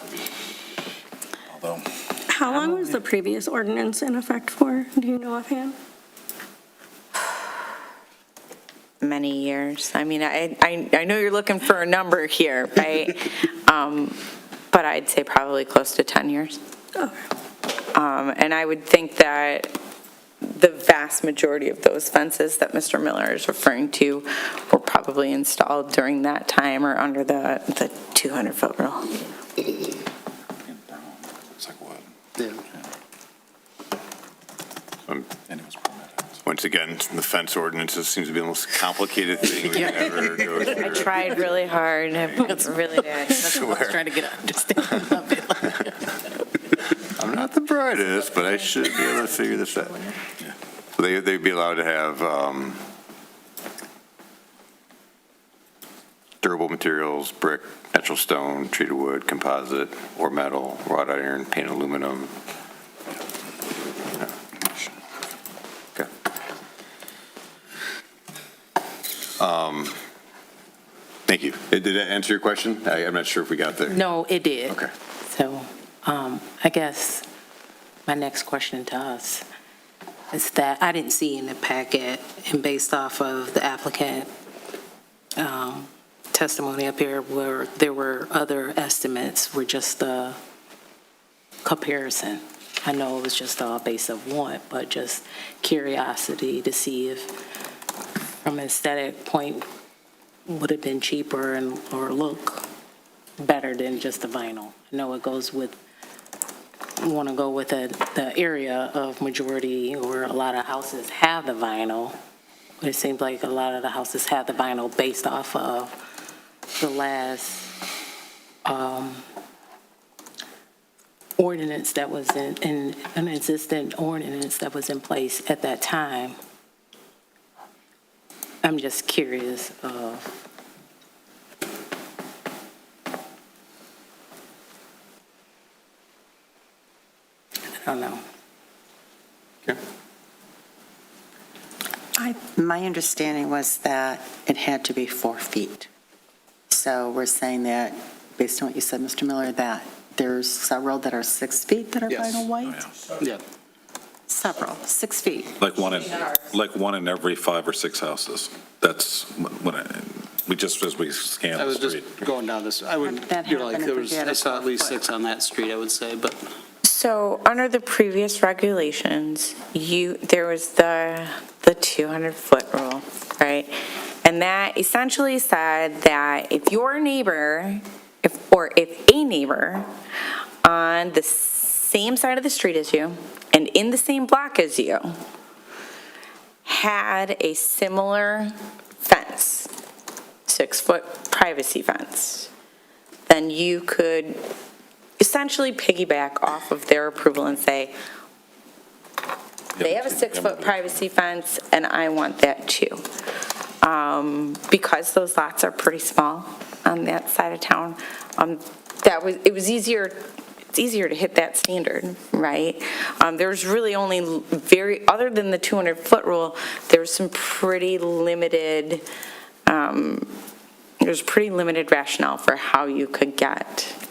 Although, How long was the previous ordinance in effect for? Do you know offhand? Many years. I mean, I know you're looking for a number here, right? But I'd say probably close to 10 years. And I would think that the vast majority of those fences that Mr. Miller is referring to were probably installed during that time or under the 200-foot rule. it's like wood. Yeah. And it was permitted. Once again, the fence ordinances seems to be the most complicated thing we ever go through. I tried really hard. It's really bad. That's what I was trying to get an understanding of it. I'm not the brightest, but I should be able to figure this out. So they'd be allowed to have durable materials, brick, natural stone, treated wood, composite, or metal, wrought iron, painted aluminum. Okay. Thank you. Did that answer your question? I'm not sure if we got there. No, it did. Okay. So I guess my next question to us is that I didn't see in the packet, and based off of the applicant testimony up here, where there were other estimates, were just a comparison. I know it was just all based of one, but just curiosity to see if, from an aesthetic point, would have been cheaper or look better than just the vinyl. I know it goes with, want to go with the area of majority where a lot of houses have the vinyl. It seems like a lot of the houses have the vinyl based off of the last ordinance that was in an existing ordinance that was in place at that time. I'm just curious of, I don't know. My understanding was that it had to be 4 feet. So we're saying that, based on what you said, Mr. Miller, that there's several that are 6 feet that are Yes. vinyl white? Yeah. Several, 6 feet. Like one in every 5 or 6 houses. That's what we just, as we scan I the was street. just going down this, I would, That like, happened if we had I a saw at least 12 foot. 6 on that street, I would say, but So under the previous regulations, there was the 200-foot rule, right? And that essentially said that if your neighbor, if a neighbor on the same side of the street as you and in the same block as you had a similar fence, 6-foot privacy fence, then you could essentially piggyback off of their approval and say, they have a 6-foot privacy fence, and I want that too. Because those lots are pretty small on that side of town, it's easier to hit that standard, right? There's really only other than the 200-foot rule, there's some pretty limited, rationale for how you could get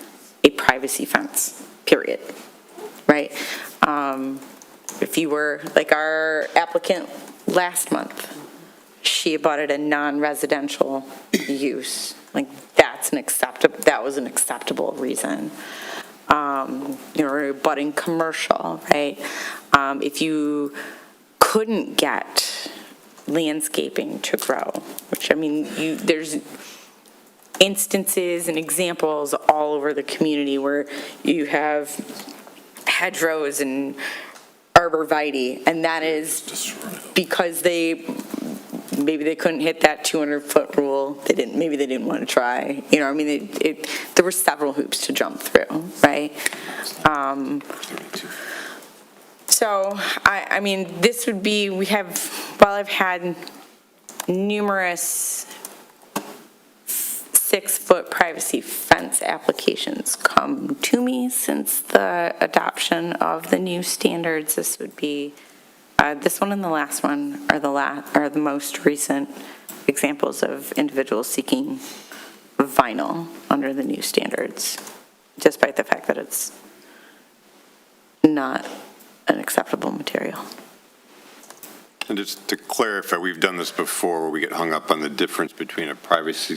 a privacy fence, period, right? If you were, like our applicant last month, she abutted a non-residential use, like that was an acceptable reason. Abutting commercial, right? If you couldn't get landscaping to grow, which, I mean, there's instances and examples all over the community where you have hedgerows and arborvitae, and that is because maybe they couldn't hit that 200-foot rule. Maybe they didn't want to try. There were several hoops to jump through, right? So, this would be, while I've had numerous 6-foot privacy fence applications come to me since the adoption of the new standards, this would be, this one and the last one are the most recent examples of individuals seeking vinyl under the new standards, despite the fact that it's not an acceptable material. And just to clarify, we've done this before where we get hung up on the difference between a privacy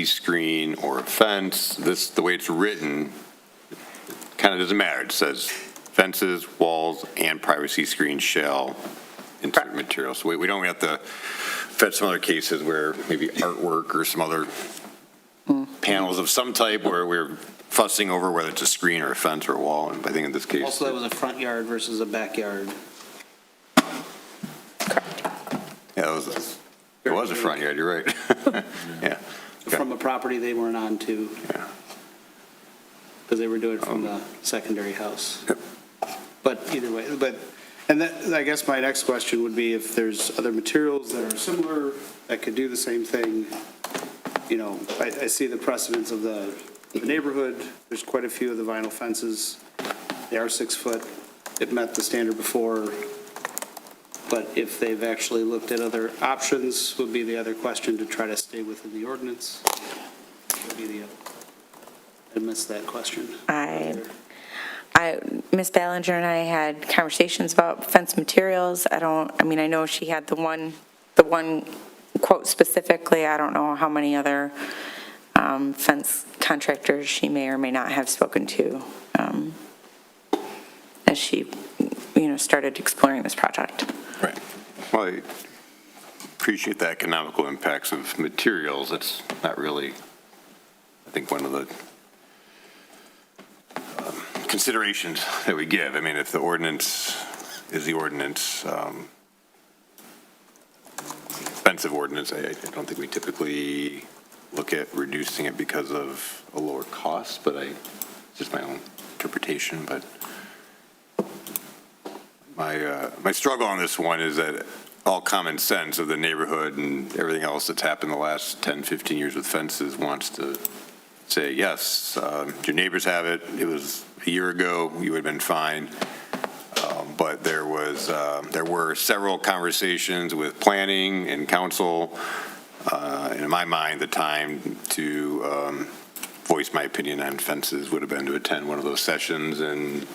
screen or a fence. The way it's written, it kind of doesn't matter. It says fences, walls, and privacy screens shall insert material. So we don't have to fetch some other cases where maybe artwork or some other panels of some type where we're fussing over whether it's a screen or a fence or a wall. And I think in this case, Also, that was a front yard versus a backyard. yeah, it was a front yard. You're right. Yeah. Okay. From a property they weren't on to, Yeah. because they were doing it from the secondary house. Yep. But either way, I guess my next question would be if there's other materials that are similar that could do the same thing. I see the precedence of the neighborhood. There's quite a few of the vinyl fences. They are 6 foot. It met the standard before. But if they've actually looked at other options would be the other question to try to stay within the ordinance. Would be the other. I missed that question. Ms. Ballinger and I had conversations about fence materials. I know she had the one quote specifically. I don't know how many other fence contractors she may or may not have spoken to as she, started exploring this project. Right. Well, I appreciate the economical impacts of materials. It's not really, I think, one of the considerations that we give. If the ordinance is the ordinance, expensive ordinance, I don't think we typically look at reducing it because of a lower cost, but it's just my own interpretation. But my struggle on this one is that all common sense of the neighborhood and everything else that's happened the last 10, 15 years with fences wants to say, yes, your neighbors have it. It was a year ago, you would have been fine. But there were several conversations with planning and council, and in my mind, the time to voice my opinion on fences would have been to attend one of those sessions and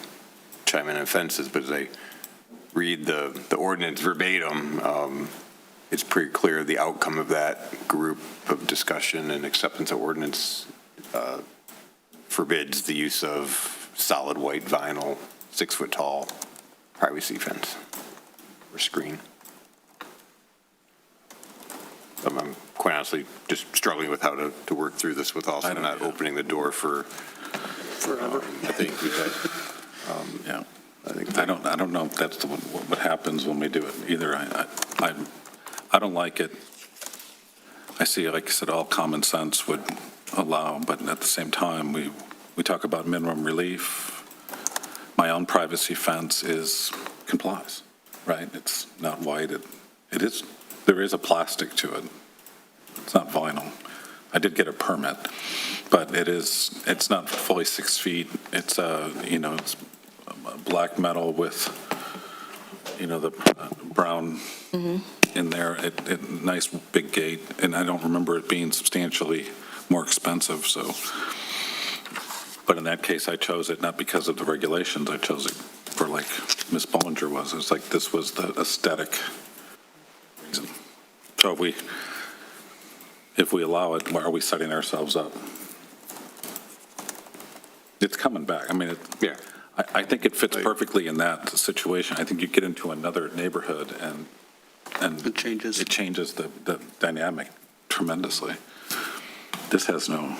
chime in on fences. But as I read the ordinance verbatim, it's pretty clear the outcome of that group of discussion and acceptance of ordinance forbids the use of solid white vinyl, 6-foot tall privacy fence or screen. I'm quite honestly just struggling with how to work through this with also not opening the door for forever. I think we've had, Yeah. I don't know if that's what happens when we do it either. I don't like it. I see, like I said, all common sense would allow, but at the same time, we talk about minimum relief. My own privacy fence complies, right? It's not white. There is a plastic to it. It's not vinyl. I did get a permit, but it's not fully 6 feet. It's it's black metal with, the brown in there, nice big gate, and I don't remember it being substantially more expensive, so. But in that case, I chose it not because of the regulations, I chose it for like Ms. Bollinger was. It's like this was the aesthetic reason. So if we allow it, why are we setting ourselves up? It's coming back. I mean, yeah. I think it fits perfectly in that situation. I think you get into another neighborhood and It changes. It changes the dynamic tremendously. This has no.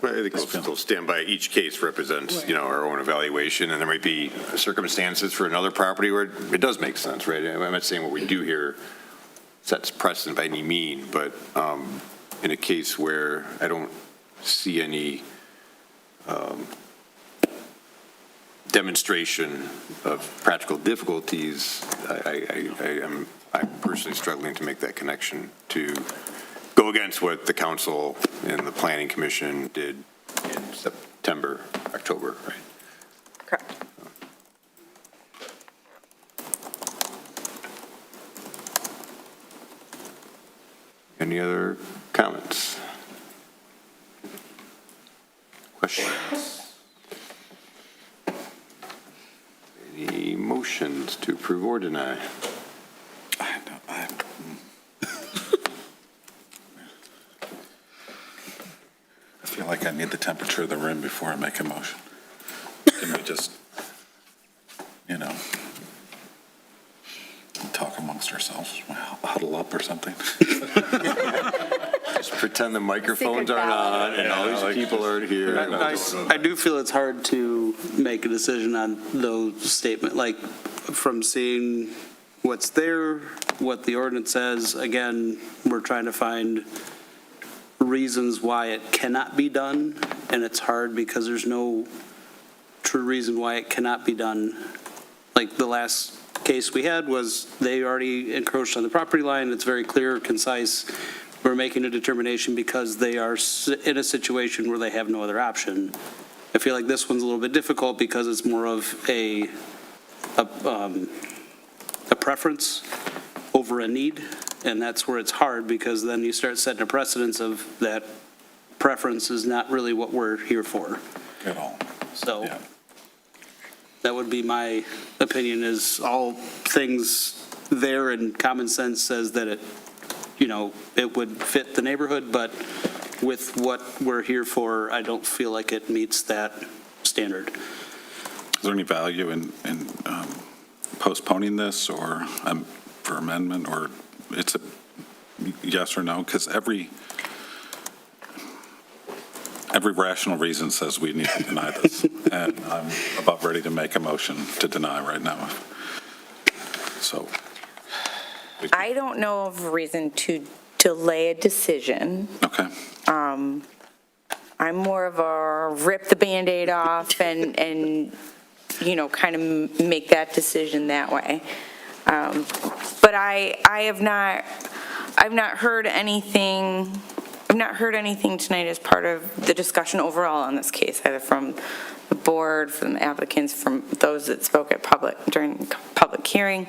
I think we'll still stand by each case represents, our own evaluation, and there might be circumstances for another property where it does make sense, right? I'm not saying what we do here sets precedent by any means, but in a case where I don't see any demonstration of practical difficulties, I'm personally struggling to make that connection to go against what the council and the planning commission did in September, October, right? Correct. Any other comments? Questions? Any motions to approve or deny? I feel like I need the temperature of the room before I make a motion. Can we just, talk amongst ourselves, huddle up or something? Just pretend the microphones aren't on and all these people aren't here. I do feel it's hard to make a decision on those statements, like from seeing what's there, what the ordinance says. Again, we're trying to find reasons why it cannot be done, and it's hard because there's no true reason why it cannot be done. Like the last case we had was they already encroached on the property line. It's very clear, concise. We're making a determination because they are in a situation where they have no other option. I feel like this one's a little bit difficult because it's more of a preference over a need, and that's where it's hard, because then you start setting a precedence of that preference is not really what we're here for. At all. So Yeah. that would be my opinion, is all things there, and common sense says that it would fit the neighborhood, but with what we're here for, I don't feel like it meets that standard. Is there any value in postponing this or for amendment, or it's a yes or no? Because every rational reason says we need to deny this, and I'm about ready to make a motion to deny right now. So. I don't know of a reason to delay a decision. Okay. I'm more of a rip the Band-Aid off and kind of make that decision that way. But I've not heard anything tonight as part of the discussion overall on this case, either from the board, from the applicants, from those that spoke during public hearing.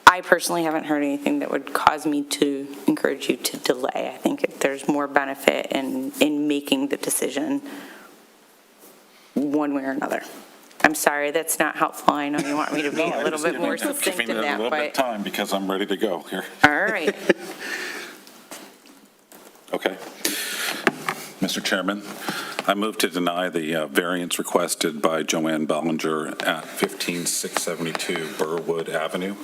I personally haven't heard anything that would cause me to encourage you to delay. I think there's more benefit in making the decision one way or another. I'm sorry, that's not helpful. I know you want me to be a little bit more succinct in that, Give me a little bit of but, time because I'm ready to go here. all right. Okay. Mr. Chairman, I move to deny the variance requested by Joanne Bellinger at 15672 Birwood Avenue,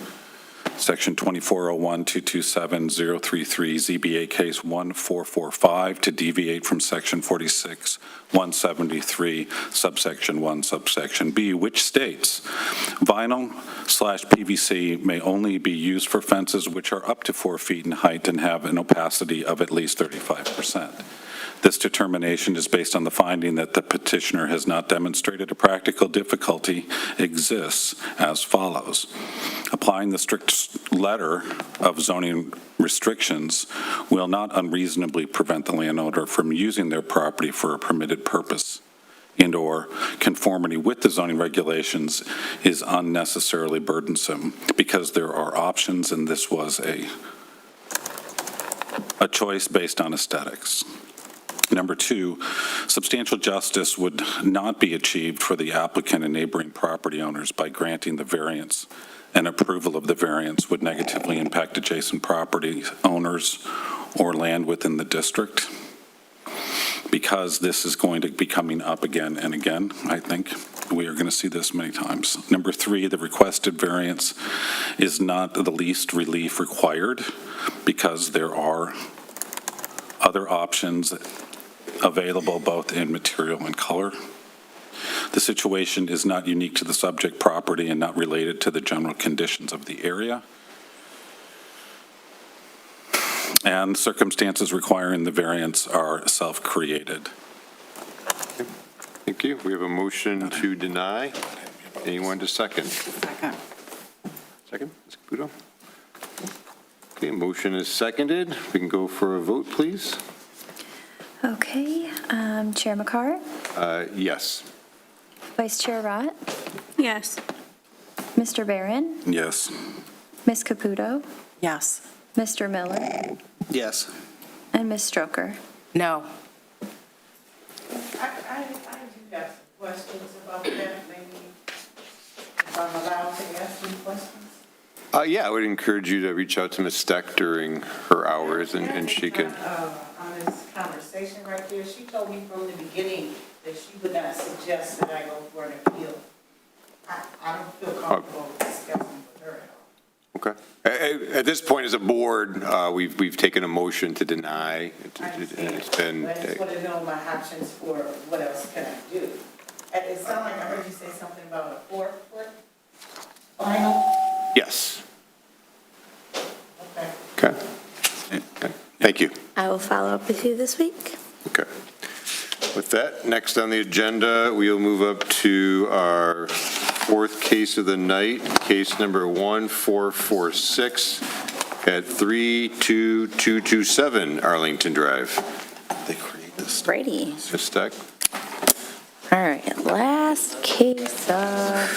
Section 2401-227-033, ZBA Case 1445, to deviate from Section 46-173, subsection 1, subsection B, which states, vinyl/PVC may only be used for fences which are up to 4 feet in height and have an opacity of at least 35%. This determination is based on the finding that the petitioner has not demonstrated a practical difficulty exists as follows. Applying the strict letter of zoning restrictions will not unreasonably prevent the landowner from using their property for a permitted purpose, and/or conformity with the zoning regulations is unnecessarily burdensome because there are options, and this was a choice based on aesthetics. Number 2, substantial justice would not be achieved for the applicant and neighboring property owners by granting the variance, and approval of the variance would negatively impact adjacent property owners or land within the district. Because this is going to be coming up again and again, I think we are going to see this many times. Number 3, the requested variance is not the least relief required because there are other options available both in material and color. The situation is not unique to the subject property and not related to the general conditions of the area. And circumstances requiring the variance are self-created. Thank you. We have a motion to deny. Anyone to second? Second. Second, Ms. Caputo? Okay, motion is seconded. We can go for a vote, please. Okay, Chair McCarr, Yes. Vice Chair Rott, Yes. Mr. Barron, Yes. Ms. Caputo, Yes. Mr. Miller, Yes. and Ms. Stroker. No. I do have some questions about that, maybe if I'm allowed to ask some questions. Yeah, I would encourage you to reach out to Ms. Steck during her hours, and she can. On this conversation right there, she told me from the beginning that she would not suggest that I go for an appeal. I don't feel comfortable discussing with her at all. Okay. At this point, as a board, we've taken a motion to deny. I understand. It's been. But I just want to know my options for what else can I do. It sounded like I heard you say something about a 4-foot vinyl. Yes. Okay. Okay. Okay. Thank you. I will follow up with you this week. Okay. With that, next on the agenda, we'll move up to our fourth case of the night, case number 1446 at 32227 Arlington Drive. They create this. Brady. Ms. Steck? All right, last case of...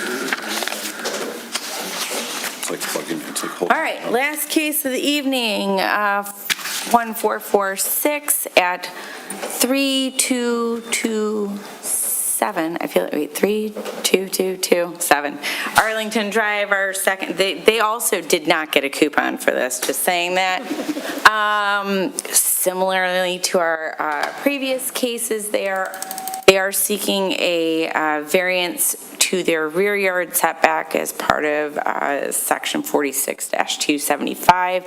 It's like plugging, it's like holding. All right, last case of the evening, 1446 at 3227, I feel like, wait, 3227 Arlington Drive, our second, they also did not get a coupon for this, just saying that. Similarly to our previous cases, they are seeking a variance to their rear yard setback as part of Section 46-275.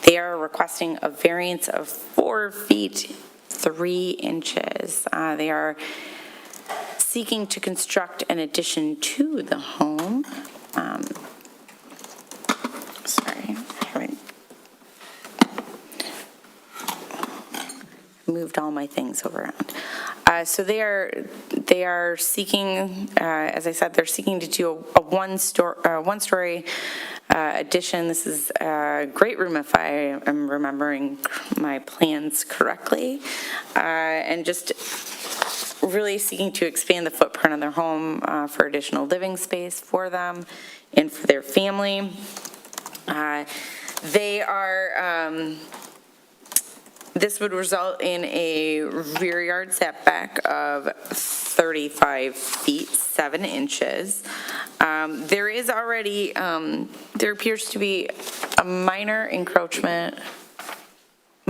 They are requesting a variance of 4 feet 3 inches. They are seeking to construct an addition to the home. Sorry, I haven't moved all my things around. So they are seeking, as I said, they're seeking to do a one-story addition. This is a great room if I am remembering my plans correctly, and just really seeking to expand the footprint of their home for additional living space for them and for their family. They are, this would result in a rear yard setback of 35 feet, 7 inches. There is already, there appears to be a minor encroachment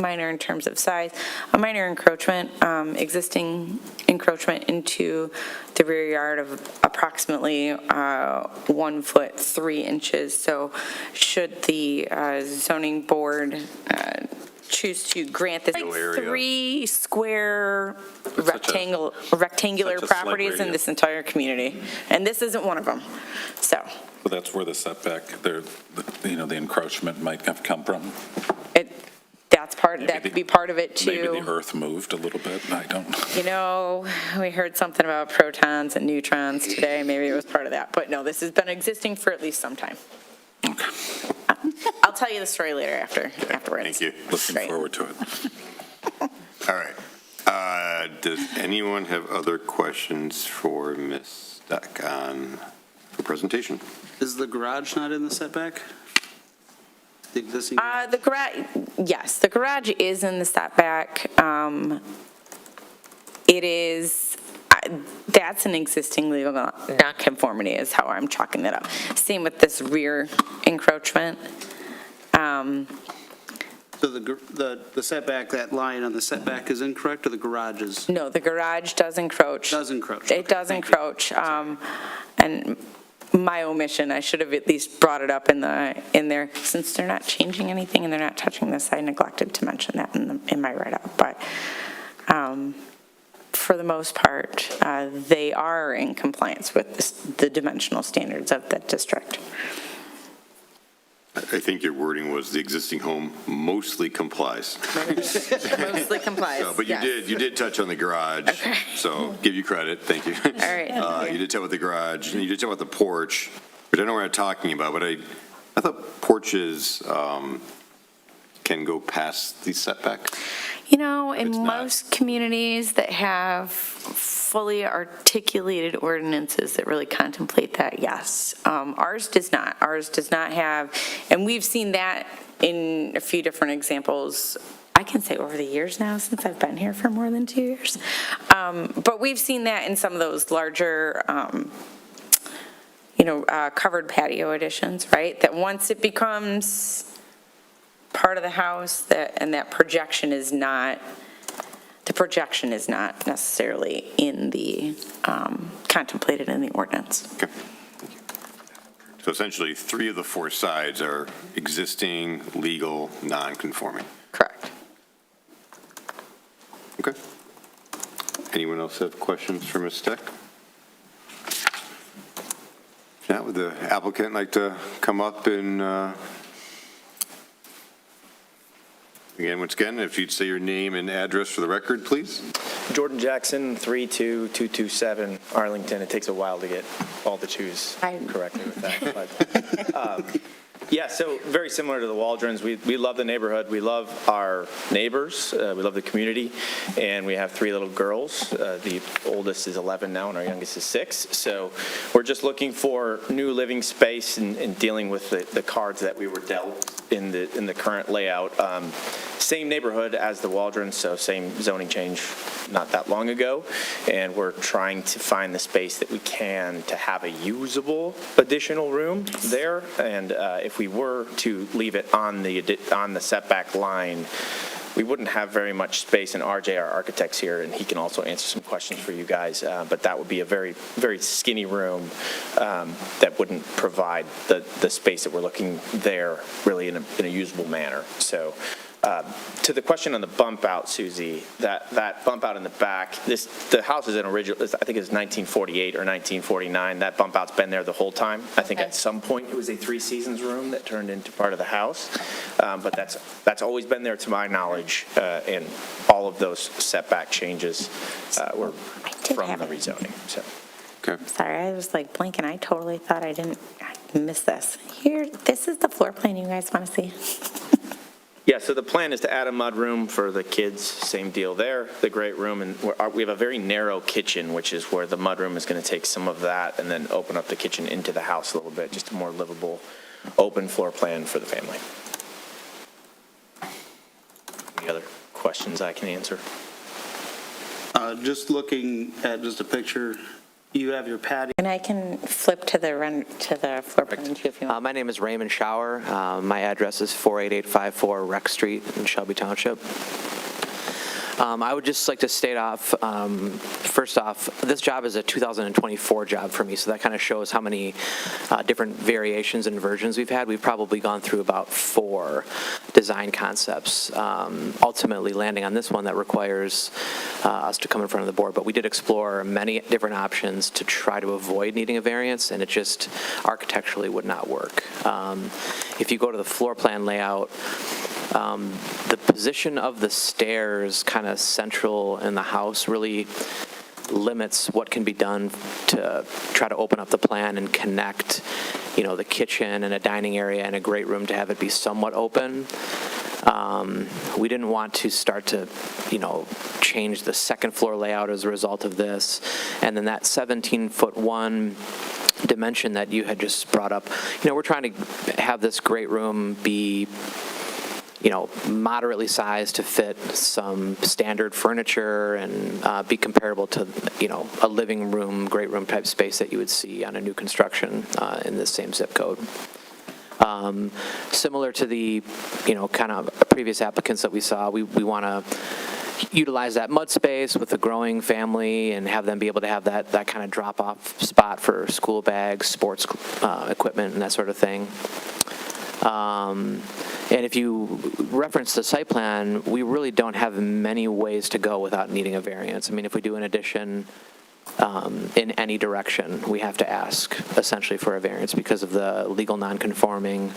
minor in terms of size, a minor encroachment, existing encroachment into the rear yard of approximately 1 foot 3 inches. So should the zoning board choose to grant this, No area. 3 square It's rectangular such a slight properties in radius. this entire community, and this isn't one of them, so. But that's where the setback, the encroachment might have come from. That could be part of it too. Maybe the earth moved a little bit, I don't. You know, we heard something about protons and neutrons today, maybe it was part of that, but no, this has been existing for at least some time. I'll tell you the story later afterwards. Thank you. Looking Great. forward to it. All right. Does anyone have other questions for Ms. Steck on the presentation? Is the garage not in the setback? The existing? The garage, yes, the garage is in the setback. It is, that's an existing legal nonconformity is how I'm chalking that up. Same with this rear encroachment. So the setback, that line on the setback is incorrect, or the garage is? No, the garage does encroach. Does encroach. It does encroach. And my omission, I should have at least brought it up in there. Since they're not changing anything and they're not touching this, I neglected to mention that in my write-up. But for the most part, they are in compliance with the dimensional standards of the district. I think your wording was the existing home mostly complies. Mostly complies, But you yes. did touch on the garage. Okay. So give you credit, thank you. All right. You did talk about the garage, and you did talk about the porch, which I know we're not talking about, but I thought porches can go past the setback. You know, in It's not. most communities that have fully articulated ordinances that really contemplate that, yes. Ours does not. Ours does not have, and we've seen that in a few different examples. I can say over the years now, since I've been here for more than 2 years. But we've seen that in some of those larger, covered patio additions, right? That once it becomes part of the house, that projection is not, the projection is not necessarily in the, contemplated in the ordinance. Okay. So essentially, 3 of the 4 sides are existing, legal, non-conforming. Correct. Okay. Anyone else have questions for Ms. Steck? If not, would the applicant like to come up and, once again, if you'd say your name and address for the record, please. Jordan Jackson, 32227 Arlington. It takes a while to get all the twos correctly with that. But, yeah, so very similar to the Waldrons. We love the neighborhood. We love our neighbors. We love the community. And we have 3 little girls. The oldest is 11 now, and our youngest is 6. So we're just looking for new living space and dealing with the cards that we were dealt in the current layout. Same neighborhood as the Waldrons, so same zoning change not that long ago, and we're trying to find the space that we can to have a usable additional room there, and if we were to leave it on the setback line, we wouldn't have very much space, and RJ, our architect's here, and he can also answer some questions for you guys, but that would be a very, very skinny room that wouldn't provide the space that we're looking there really in a usable manner. So to the question on the bump out, Susie, that bump out in the back, the house is an original, I think it's 1948 or 1949. That bump out's been there the whole time. I think at some point it was a 3 Seasons room that turned into part of the house, but that's always been there to my knowledge, and all of those setback changes were from the rezoning. So. Okay. Sorry, I was like blinking. I totally thought I missed this. Here, this is the floor plan you guys want to see. Yeah, so the plan is to add a mudroom for the kids, same deal there, the great room, and we have a very narrow kitchen, which is where the mudroom is going to take some of that and then open up the kitchen into the house a little bit, just a more livable, open floor plan for the family. Any other questions I can answer? Just looking at just a picture, You have your patio. And I can flip to the floor plan too if you want. My name is Raymond Shower. My address is 48854 Rex Street in Shelby Township. I would just like to state off, first off, this job is a 2024 job for me, so that kind of shows how many different variations and versions we've had. We've probably gone through about 4 design concepts, ultimately landing on this one that requires us to come in front of the board. But we did explore many different options to try to avoid needing a variance, and it just architecturally would not work. If you go to the floor plan layout, the position of the stairs kind of central in the house really limits what can be done to try to open up the plan and connect, the kitchen and a dining area and a great room to have it be somewhat open. We didn't want to start to, change the second floor layout as a result of this. And then that 17-foot-1 dimension that you had just brought up, we're trying to have this great room be moderately sized to fit some standard furniture and be comparable to, a living room, great room type space that you would see on a new construction in the same zip code. Similar to the, kind of previous applicants that we saw, we want to utilize that mud space with a growing family and have them be able to have that kind of drop-off spot for school bags, sports equipment, and that sort of thing. And if you reference the site plan, we really don't have many ways to go without needing a variance. I mean, if we do an addition in any direction, we have to ask essentially for a variance because of the legal nonconforming.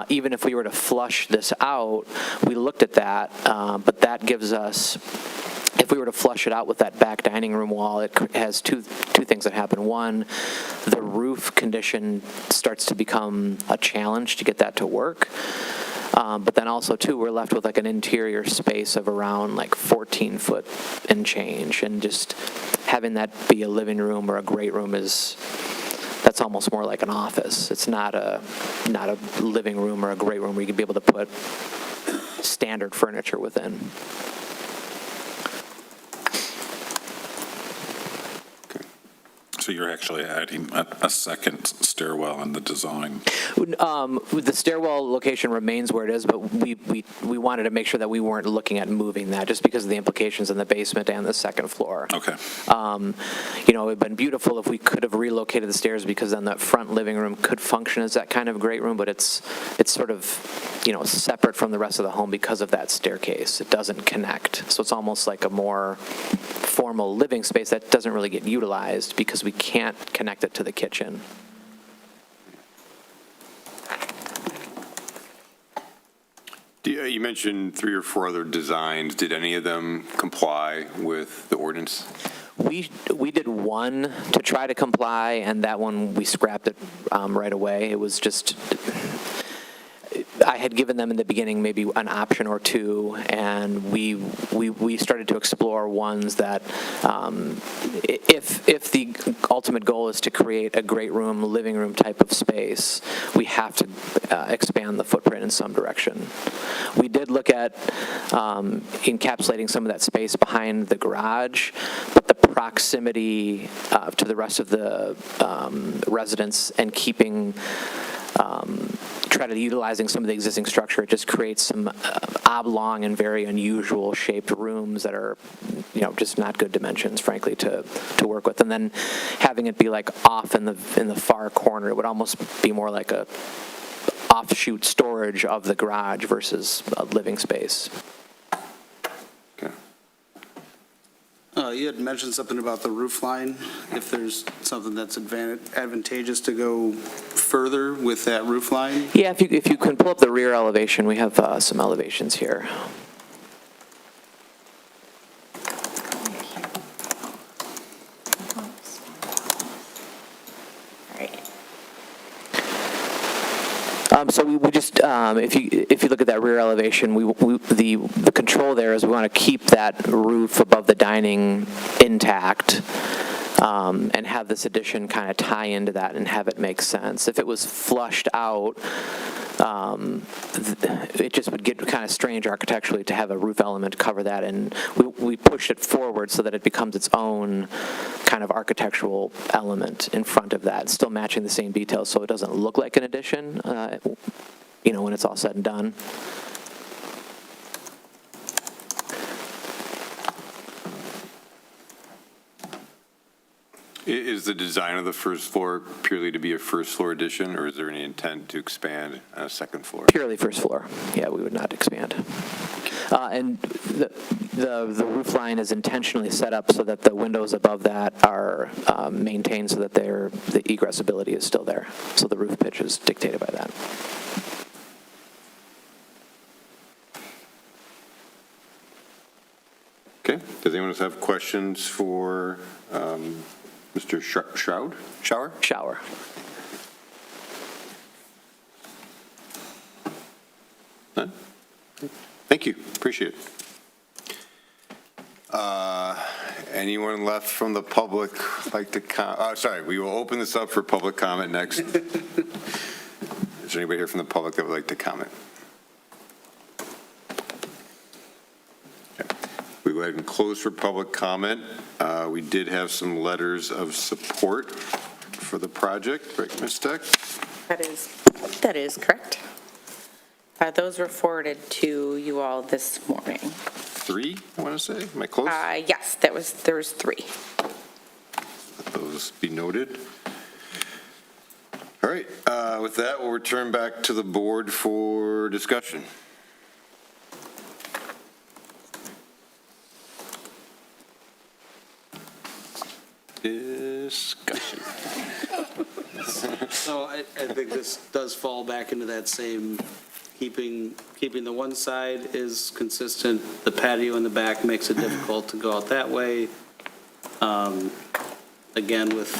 Even if we were to flush this out, we looked at that, but that gives us, if we were to flush it out with that back dining room wall, it has two things that happen. One, the roof condition starts to become a challenge to get that to work. But then also, too, we're left with like an interior space of around like 14 foot and change. And just having that be a living room or a great room that's almost more like an office. It's not a living room or a great room where you can be able to put standard furniture within. So you're actually adding a second stairwell in the design? The stairwell location remains where it is, but we wanted to make sure that we weren't looking at moving that just because of the implications in the basement and the second floor. Okay. It would have been beautiful if we could have relocated the stairs because then that front living room could function as that kind of great room, but it's sort of, separate from the rest of the home because of that staircase. It doesn't connect. So it's almost like a more formal living space that doesn't really get utilized because we can't connect it to the kitchen. You mentioned 3 or 4 other designs. Did any of them comply with the ordinance? We did one to try to comply, and that one we scrapped it right away. It was just, I had given them in the beginning maybe an option or 2, and we started to explore ones that if the ultimate goal is to create a great room, living room type of space, we have to expand the footprint in some direction. We did look at encapsulating some of that space behind the garage, but the proximity to the rest of the residents and keeping try to utilizing some of the existing structure, it just creates some oblong and very unusual shaped rooms that are, just not good dimensions, frankly, to work with. And then having it be like off in the far corner, it would almost be more like a offshoot storage of the garage versus a living space. You had mentioned something about the roof line, if there's something that's advantageous to go further with that roof line? Yeah, if you can pull up the rear elevation, we have some elevations here. So we just, if you look at that rear elevation, the control there is we want to keep that roof above the dining intact and have this addition kind of tie into that and have it make sense. If it was flushed out, it just would get kind of strange architecturally to have a roof element cover that, and we pushed it forward so that it becomes its own kind of architectural element in front of that, still matching the same details so it doesn't look like an addition, when it's all said and done. Is the design of the first floor purely to be a first floor addition, or is there any intent to expand on a second floor? Purely first floor. Yeah, we would not expand. And the roof line is intentionally set up so that the windows above that are maintained so that the egress ability is still there. So the roof pitch is dictated by that. Okay. Does anyone else have questions for Mr. Shower? Shower. None? Thank you. Appreciate it. Anyone left from the public like to sorry, we will open this up for public comment next. Is there anybody here from the public that would like to comment? Okay. We go ahead and close for public comment. We did have some letters of support for the project, right, Ms. Steck? That is correct. Those were forwarded to you all this morning. 3, I want to say. Am I close? Yes, there was 3. Let those be noted. All right. With that, we'll return back to the board for discussion. Discussion. So I think this does fall back into that same, keeping the one side is consistent, the patio in the back makes it difficult to go out that way. Again, with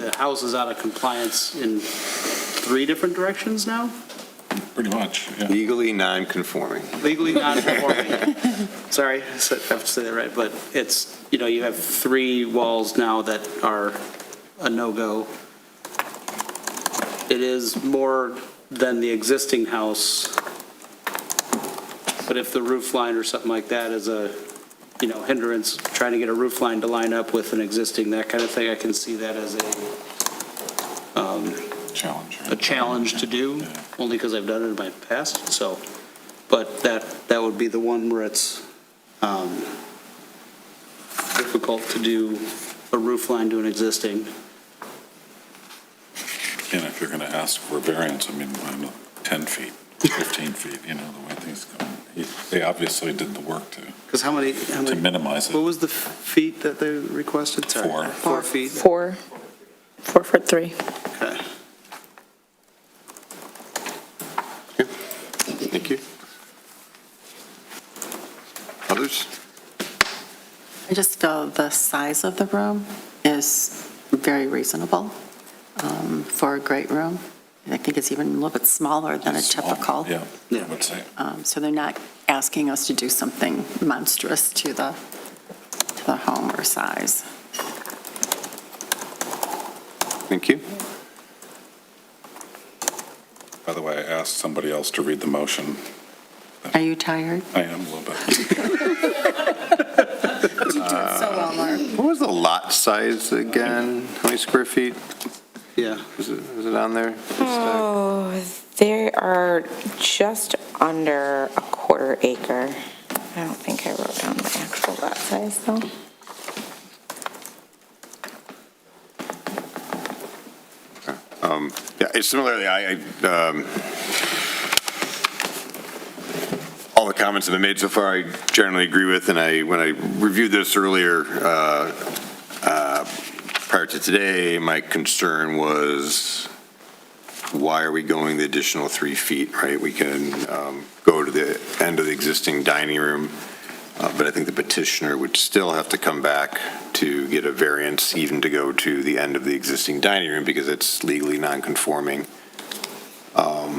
the house is out of compliance in 3 different directions now? Pretty much, yeah. Legally non-conforming. Legally non-conforming. Sorry, I have to say that right, but it's, you have 3 walls now that are a no-go. It is more than the existing house, but if the roof line or something like that is a, hindrance, trying to get a roof line to line up with an existing, that kind of thing, I can see that as a challenge to do, only because I've done it in my past, so, but that would be the one where it's difficult to do a roof line to an existing. And if you're going to ask for a variance, I don't know, 10 feet, 15 feet, the way things go. They obviously did the work Because how many, to minimize it. what was the feet that they requested? Sorry. 4 feet? 4 foot 3. Okay. Thank you. Others? I just feel the size of the room is very reasonable for a great room. I think it's even a little bit smaller than a typical. Yeah, I would say. So they're not asking us to do something monstrous to the home or size. Thank you. By the way, I asked somebody else to read the motion. Are you tired? I am a little bit. You did so well, Mark. What was the lot size again? How many square feet? Yeah. Is it on there? Oh, they are just under a quarter acre. I don't think I wrote down the actual lot size, though. Yeah, similarly, all the comments that have been made so far, I generally agree with, and when I reviewed this earlier, prior to today, my concern was, why are we going the additional 3 feet, right? We can go to the end of the existing dining room, but I think the petitioner would still have to come back to get a variance, even to go to the end of the existing dining room, because it's legally non-conforming.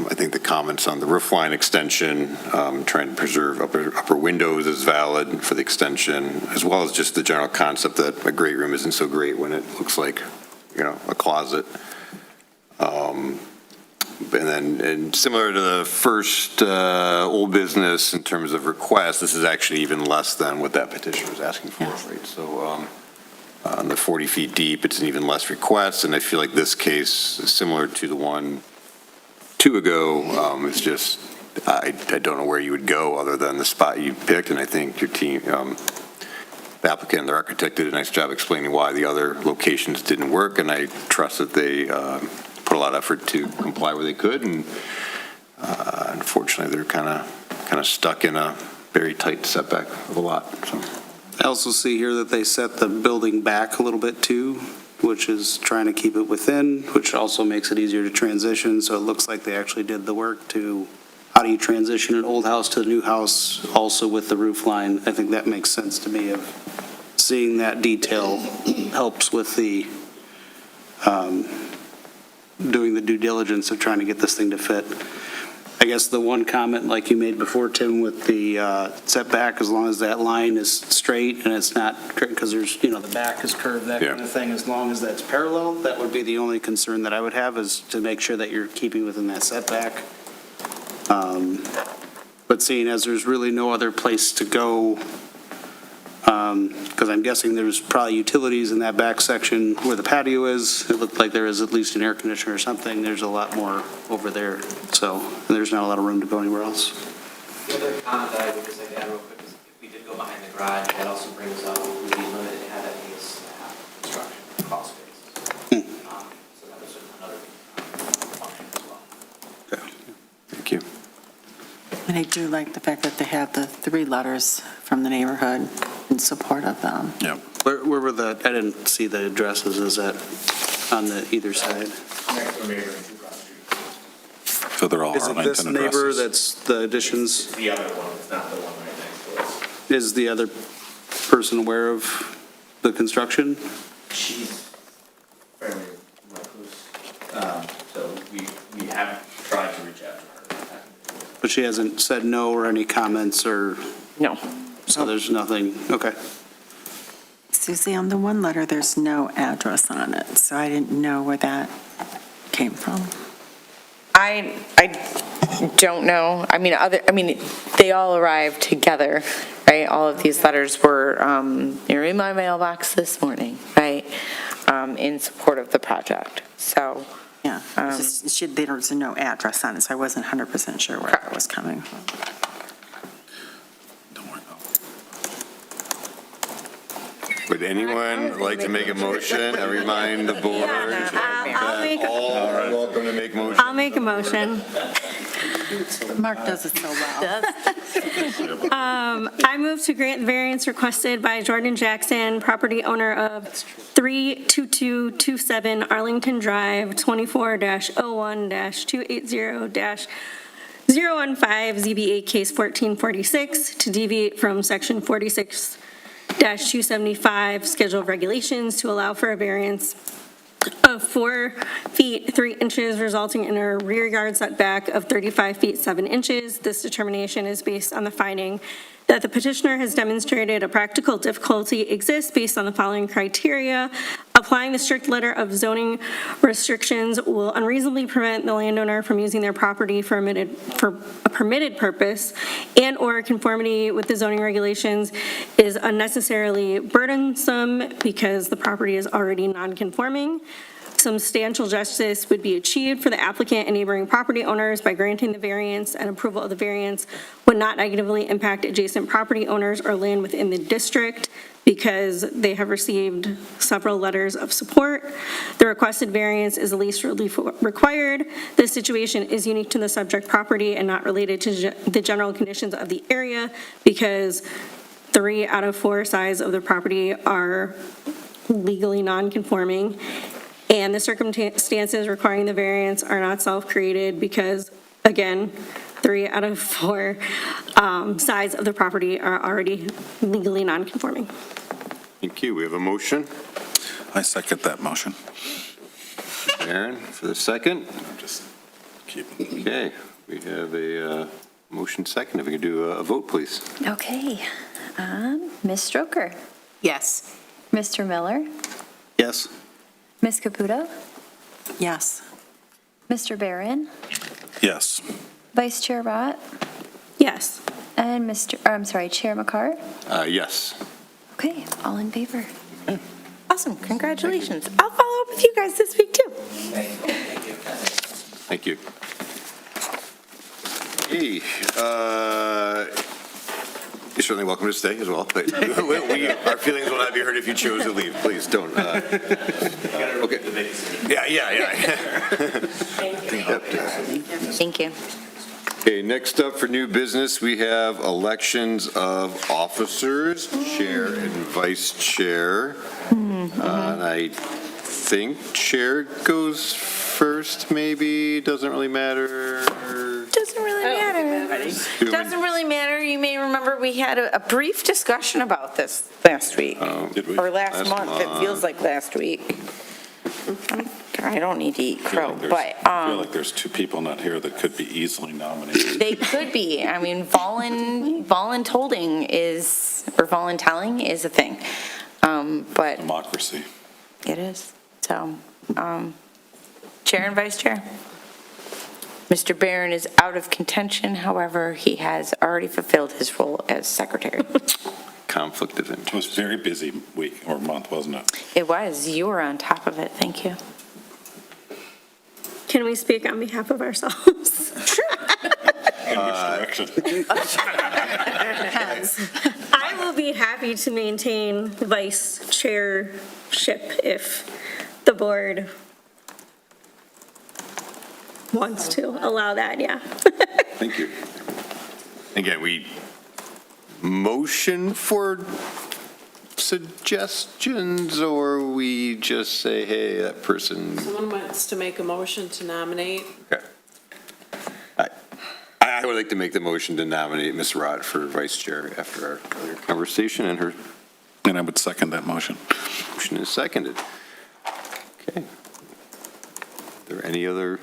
I think the comments on the roof line extension, trying to preserve upper windows is valid for the extension, as well as just the general concept that a great room isn't so great when it looks like, a closet. And similar to the first old business in terms of requests, this is actually even less than what that petition was asking for, right? So on the 40 feet deep, it's an even less request, and I feel like this case is similar to the one 2 ago. It's just, I don't know where you would go other than the spot you picked, and I think your team, the applicant, their architect did a nice job explaining why the other locations didn't work, and I trust that they put a lot of effort to comply where they could, and unfortunately, they're kind of stuck in a very tight setback of a lot, so. I also see here that they set the building back a little bit too, which is trying to keep it within, which also makes it easier to transition. So it looks like they actually did the work to, how do you transition an old house to a new house, also with the roof line. I think that makes sense to me, of seeing that detail helps with the, doing the due diligence of trying to get this thing to fit. I guess the one comment like you made before, Tim, with the setback, as long as that line is straight and it's not, because there's, the back is curved, that kind of thing, as long as that's parallel, that would be the only concern that I would have, is to make sure that you're keeping within that setback. But seeing as there's really no other place to go, because I'm guessing there's probably utilities in that back section where the patio is. It looked like there is at least an air conditioner or something. There's a lot more over there, so there's not a lot of room to go anywhere else. The other comment that I would just like to add real quick is if we did go behind the garage, that also brings up, we'd be limited to have that base construction crawl space. So that was another function as well. Thank you. And I do like the fact that they have the 3 letters from the neighborhood in support of them. Yeah. Where were the, I didn't see the addresses. Is that on the either side? Next door neighbor and 2 across the street. So they're all Is it Arlington this neighbor addresses. that's the additions? It's the other one, it's not the one right next to us. Is the other person aware of the construction? She's fairly recluse, so we have tried to reach out to her. But she hasn't said no or any comments or, No. so there's nothing, okay. Susie, on the one letter, there's no address on it, so I didn't know where that came from. I don't know. I mean, they all arrived together, right? All of these letters were, they're in my mailbox this morning, right? In support of the project, so. Yeah, there was no address on it, so I wasn't 100% sure where it was coming from. Don't worry about it. Would anyone like to make a motion and remind the board that all are welcome to make motions? I'll make a motion. Mark does it so well. I move to grant the variance requested by Jordan Jackson, property owner of 32227 Arlington Drive, 24-01-280-015, ZBA case 1446, to deviate from section 46-275 schedule of regulations to allow for a variance of 4 feet 3 inches, resulting in a rear yard setback of 35 feet 7 inches. This determination is based on the finding that the petitioner has demonstrated a practical difficulty exists based on the following criteria. Applying the strict letter of zoning restrictions will unreasonably prevent the landowner from using their property for a permitted purpose, and/or conformity with the zoning regulations is unnecessarily burdensome because the property is already non-conforming. Substantial justice would be achieved for the applicant and neighboring property owners by granting the variance, and approval of the variance would not negatively impact adjacent property owners or land within the district because they have received several letters of support. The requested variance is the least relief required. This situation is unique to the subject property and not related to the general conditions of the area because 3 out of 4 sides of the property are legally non-conforming. And the circumstances requiring the variance are not self-created because, again, 3 out of 4 sides of the property are already legally non-conforming. Thank you. We have a motion. I second that motion. Aaron, for the second. Just keep. Okay, we have a motion second. If we could do a vote, please. Okay. Ms. Stroker? Yes. Mr. Miller? Yes. Ms. Caputo? Yes. Mr. Barron, Yes. Vice Chair Rott, Yes. and Chair McCart. Yes. Okay, all in favor. Awesome, congratulations. I'll follow up with you guys this week, too. Thank you. Hey, you're certainly welcome to stay as well, but our feelings will not be hurt if you choose to leave. Please don't. Okay. Yeah. Thank you. Okay, next up for new business, we have elections of officers, chair and vice chair. And I think chair goes first, maybe, doesn't really matter. Doesn't really matter. Doesn't really matter. You may remember we had a brief discussion about this last week. Did we? Or last month. It feels like last week. I don't need to eat crow, but I feel like there's two people not here that could be easily nominated. they could be. I mean, voluntolding is, or voluntelling is a thing. But Democracy. it is. So, chair and vice chair. Mr. Barron is out of contention. However, he has already fulfilled his role as secretary. Conflict of interest. It was a very busy week or month, wasn't it? It was. You were on top of it. Thank you. Can we speak on behalf of ourselves? In which direction? I will be happy to maintain vice chairship if the board wants to allow that, yeah. Thank you. Again, we motion for suggestions, or we just say, hey, that person. Someone wants to make a motion to nominate. Okay. I would like to make the motion to nominate Ms. Rott for vice chair after our earlier conversation, and her And I would second that motion. motion is seconded. Okay. Are there any other,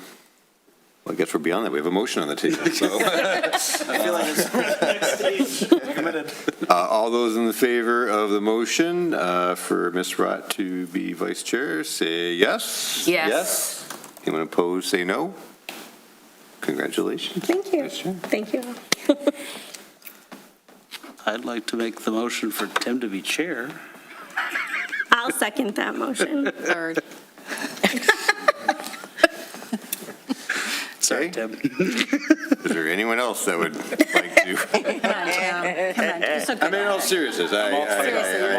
well, I guess we're beyond that. We have a motion on the table, so. I feel like it's next stage. Committed. All those in the favor of the motion for Ms. Rott to be vice chair, say yes. Yes. Anyone opposed, say no. Congratulations. Thank you. Vice chair. Thank you. I'd like to make the motion for Tim to be chair. I'll second that motion. Third. Sorry, Tim. Is there anyone else that would like to? Come on, Tim. Come on. You're so good I mean, in all at it. seriousness, I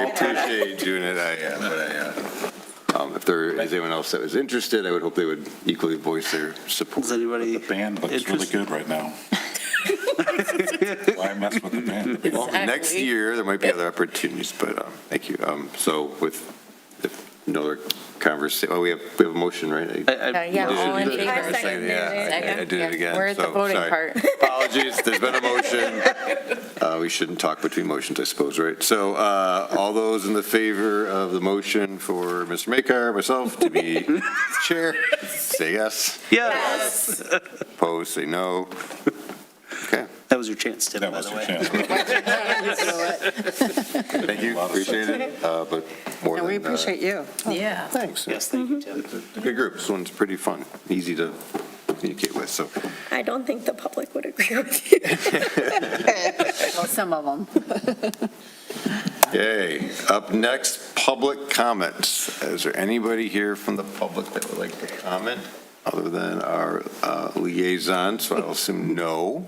appreciate doing it, if there is anyone else that was interested, I would hope they would equally voice their support. Does anybody? The band looks really interested? good right now. Why mess with the band? Well, next year, there might be other opportunities, but thank you. So with no other conversation, we have a motion, right? Yeah, all in favor. I did it again. We're at the so voting sorry. part. Apologies, there's been a motion. We shouldn't talk between motions, I suppose, right? So all those in the favor of the motion for Mr. Makar, myself, to be chair, say yes. Yes. Opposed, say no. Okay. That was your chance, Tim, That by was the your way. chance. Thank you, appreciate it, but more And than. we appreciate you. Yeah. Thanks. Yes, thank you, Tim. Good group. This one's pretty fun, easy to communicate with, so. I don't think the public would agree with you. Well, some of them. Okay, up next, public comments. Is there anybody here from the public that would like to comment other than our liaison? So I'll assume no.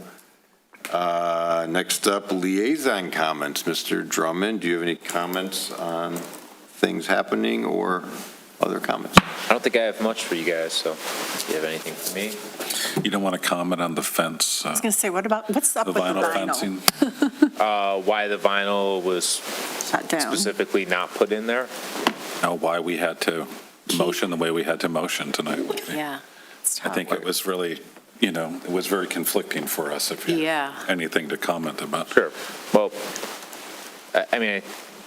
Next up, liaison comments. Mr. Drummond, do you have any comments on things happening or other comments? I don't think I have much for you guys, so if you have anything for me. You don't want to comment on the fence? I was going to say, what's up The with the vinyl vinyl? fencing? Why the vinyl was Shut down. specifically not put in there? No, why we had to motion the way we had to motion tonight. Yeah. I think it was really, it was very conflicting for us if you Yeah. had anything to comment about. Sure. Well, I mean,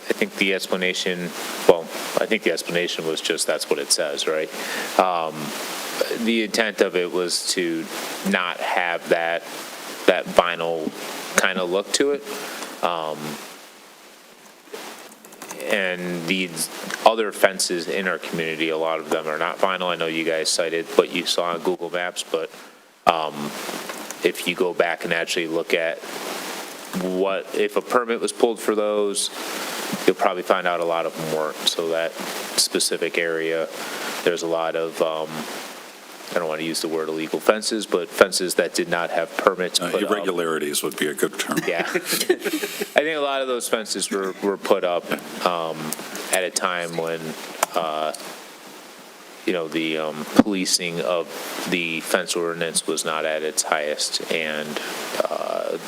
I think the explanation was just that's what it says, right? The intent of it was to not have that vinyl kind of look to it. And the other fences in our community, a lot of them are not vinyl. I know you guys cited what you saw on Google Maps, but if you go back and actually look at if a permit was pulled for those, you'll probably find out a lot of them weren't. So that specific area, there's a lot of, I don't want to use the word illegal fences, but fences that did not have permits put up. Irregularities would be a good term. Yeah. I think a lot of those fences were put up at a time when, the policing of the fence ordinance was not at its highest, and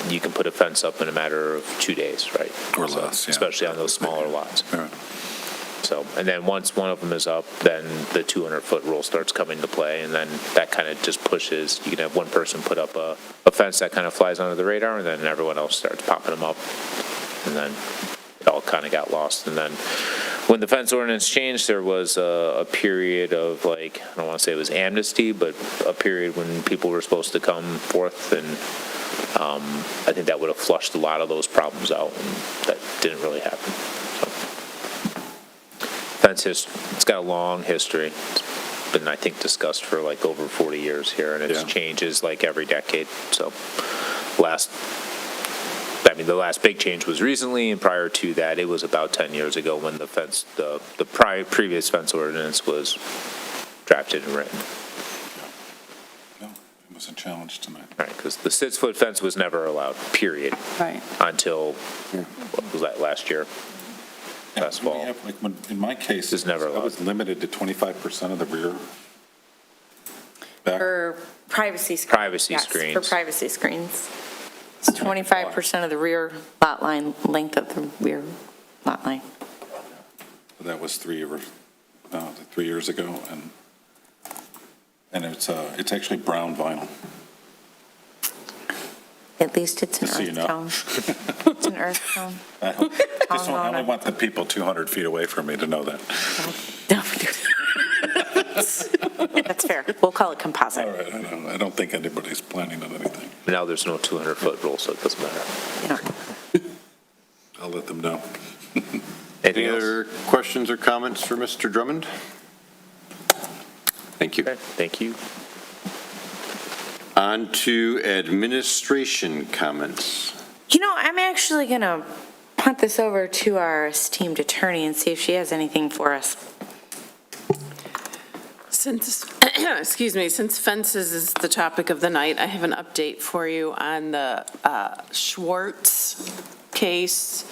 you can put a fence up in a matter of 2 days, right? Or less, yeah. Especially on those smaller lots. Right. So, and then once one of them is up, then the 200-foot rule starts coming into play, and then that kind of just pushes. You can have one person put up a fence that kind of flies under the radar, and then everyone else starts popping them up, and then it all kind of got lost. And then when the fence ordinance changed, there was a period of, like, I don't want to say it was amnesty, but a period when people were supposed to come forth, and I think that would have flushed a lot of those problems out, and that didn't really happen. Fence it's got a long history. It's been, I think, discussed for like over 40 years here, and it changes like every decade. So the last big change was recently, and prior to that, it was about 10 years ago when the previous fence ordinance was drafted and written. No, it was a challenge tonight. Right, because the 6-foot fence was never allowed, period. Right. Until, what was that, last year? Last fall. In my case, It's never I allowed. was limited to 25% of the rear. Back. For privacy screens. Privacy Yes, screens. for privacy screens. It's 25% of the rear lot line, length of the rear lot line. That was 3 years ago, and it's actually brown vinyl. At least it's an Just so you earth know. tone. It's an earth tone. I only want the people 200 feet away from me to know that. That's fair. We'll call it composite. All right, I don't think anybody's planning on anything. Now there's no 200-foot rule, so it doesn't matter. I'll let them know. Any other questions or comments for Mr. Drummond? Thank you. Okay, thank you. On to administration comments. I'm actually going to punt this over to our esteemed attorney and see if she has anything for us. Since fences is the topic of the night, I have an update for you on the Schwartz case,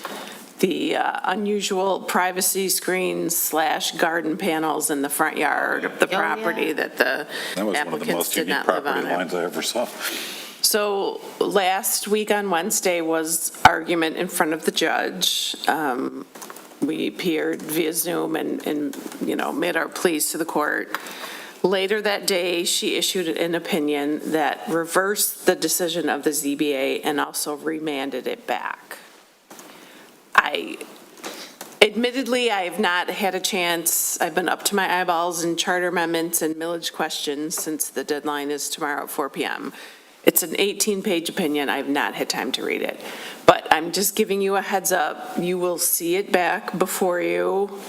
the unusual privacy screens / garden panels in the front yard of the property that the That was one of the applicants most did unique not live property on. lines I ever saw. So last week on Wednesday was argument in front of the judge. We appeared via Zoom and made our pleas to the court. Later that day, she issued an opinion that reversed the decision of the ZBA and also remanded it back. Admittedly, I have not had a chance. I've been up to my eyeballs in charter amendments and millage questions since the deadline is tomorrow at 4 p.m. It's an 18-page opinion. I've not had time to read it. But I'm just giving you a heads up. You will see it back before you.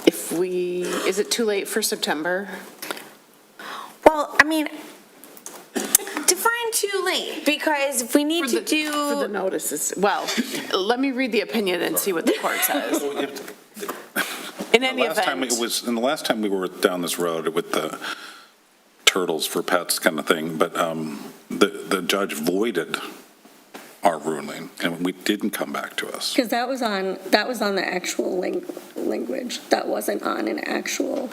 Is it too late for September? Well, define too late, because if we need For the notices. Well, let me read the opinion and see what the court says. In any event. The last time we were down this road with the turtles for pets kind of thing, but the judge voided our ruling, and we didn't come back to us. Because that was on the actual language. That wasn't on an actual.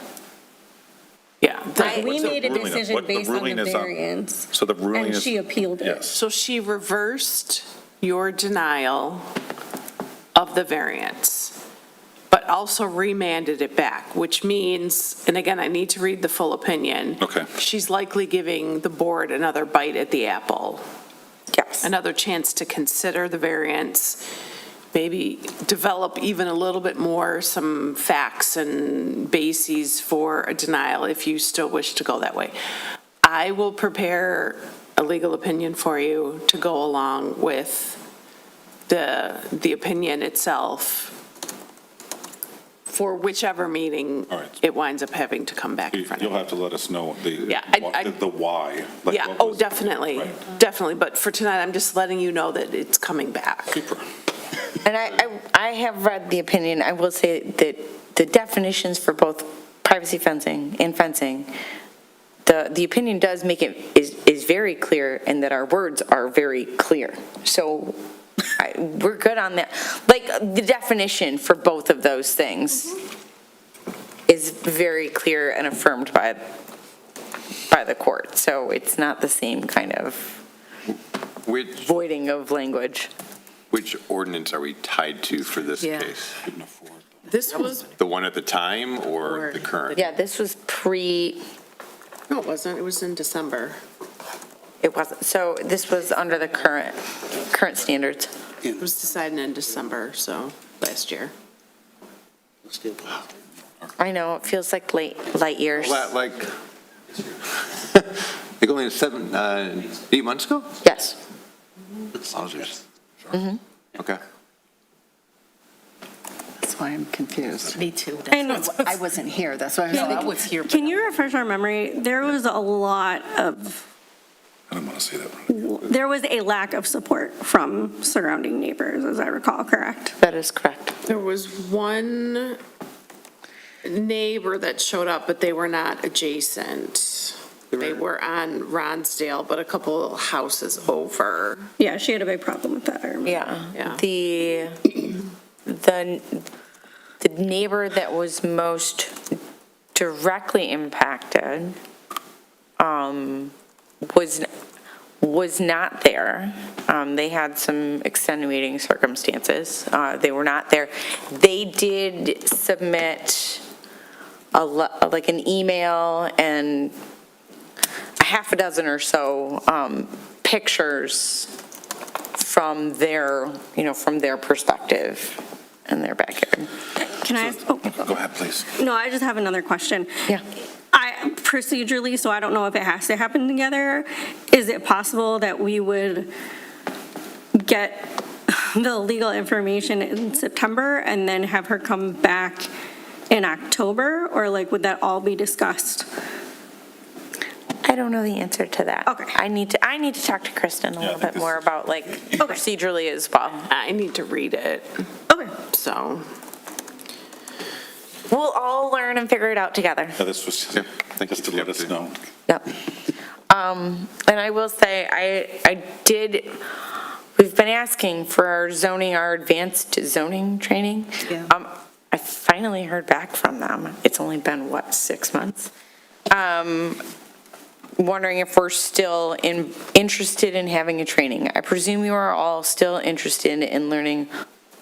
Yeah. We made a decision What the based on ruling the is on. variance. So the ruling And is. she appealed it. Yes. So she reversed your denial of the variance, but also remanded it back, which means, and again, I need to read the full opinion. Okay. She's likely giving the board another bite at the apple. Yes. Another chance to consider the variance, maybe develop even a little bit more, some facts and bases for a denial if you still wish to go that way. I will prepare a legal opinion for you to go along with the opinion itself for whichever meeting it winds up having to come back in front of You'll have to let us know the why. like Yeah, what oh, was- definitely, Right. definitely. But for tonight, I'm just letting you know that it's coming back. Super. And I have read the opinion, I will say that the definitions for both privacy fencing and fencing, the opinion does make it, is very clear, and that our words are very clear. So we're good on that. Like, the definition for both of those things is very clear and affirmed by the court. So it's not the same kind of voiding of language. Which ordinance are we tied to for this Yeah. case? This was, The one at the time or the current? Yeah, this was no, it wasn't. It was in December. it wasn't, so this was under the current standards. It was decided in December, so, last year. I know, it feels like light years. Like only 8 months ago? Yes. Wowzers. Mm-hmm. Okay. That's why I'm confused. Me too. I know. I wasn't here, that's why I was here. Can you refresh our memory? There was a lot of, I don't want to say that. there was a lack of support from surrounding neighbors, as I recall, correct? That is correct. There was one neighbor that showed up, but they were not adjacent. They were on Ronsdale, but a couple houses over. Yeah, she had a big problem with that, I remember. Yeah. The neighbor that was most directly impacted was not there. They had some extenuating circumstances. They were not there. They did submit like an email and a half a dozen or so pictures from their perspective in their backyard. Can I ask? Oh. Go ahead, please. No, I just have another question. Yeah. Procedurally, so I don't know if it has to happen together, is it possible that we would get the legal information in September and then have her come back in October? Or like, would that all be discussed? I don't know the answer to that. Okay. I need to talk to Kristen a little bit more about like procedurally as well. I need to read it, Okay. so. We'll all learn and figure it out together. Yeah, this was just to let us know. Yep. And I will say, we've been asking for our advanced zoning training. Yeah. I finally heard back from them. It's only been, 6 months? Wondering if we're still interested in having a training. I presume you are all still interested in learning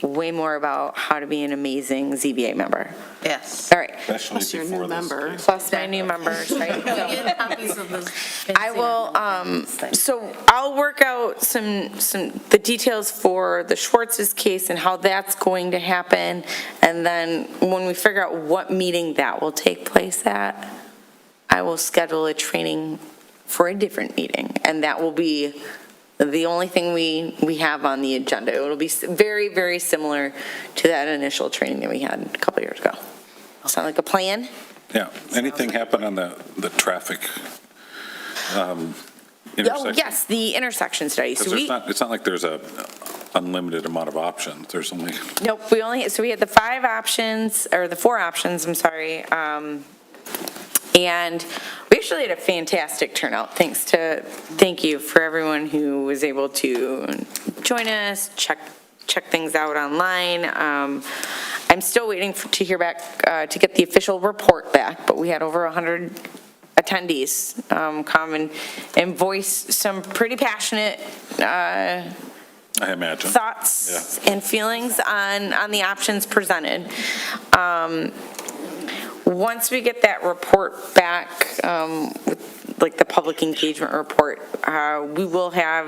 way more about how to be an amazing ZBA member. Yes. All right. Especially Plus your before new this member. case. Plus my new members, right? Get copies of the. I will, so I'll work out the details for the Schwartz's case and how that's going to happen. And then when we figure out what meeting that will take place at, I will schedule a training for a different meeting. And that will be the only thing we have on the agenda. It will be very, very similar to that initial training that we had a couple years ago. Sound like a plan? Yeah, anything happen on the traffic Oh, intersection? yes, the intersection study. So Because it's not like there's a unlimited amount of options. There's only, Nope, we had the 4 options, I'm sorry. And we actually had a fantastic turnout. Thank you for everyone who was able to join us, check things out online. I'm still waiting to hear back, to get the official report back, but we had over 100 attendees come and voice some pretty passionate I imagine. thoughts and feelings on the options presented. Once we get that report back, like the public engagement report, we will have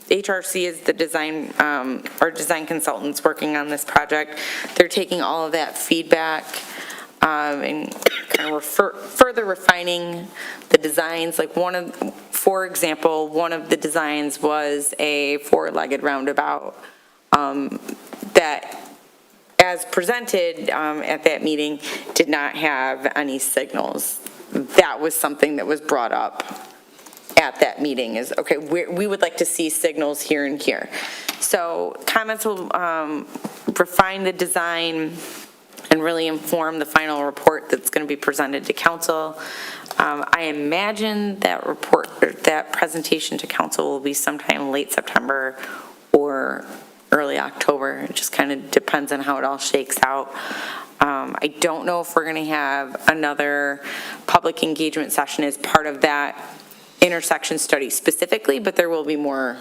HRC is the design, our design consultants working on this project. They're taking all of that feedback and kind of further refining the designs. Like for example, one of the designs was a 4-legged roundabout that as presented at that meeting, did not have any signals. That was something that was brought up at that meeting is, okay, we would like to see signals here and here. So comments will refine the design and really inform the final report that's going to be presented to council. I imagine that report, that presentation to council will be sometime late September or early October. It just kind of depends on how it all shakes out. I don't know if we're going to have another public engagement session as part of that intersection study specifically, but there will be more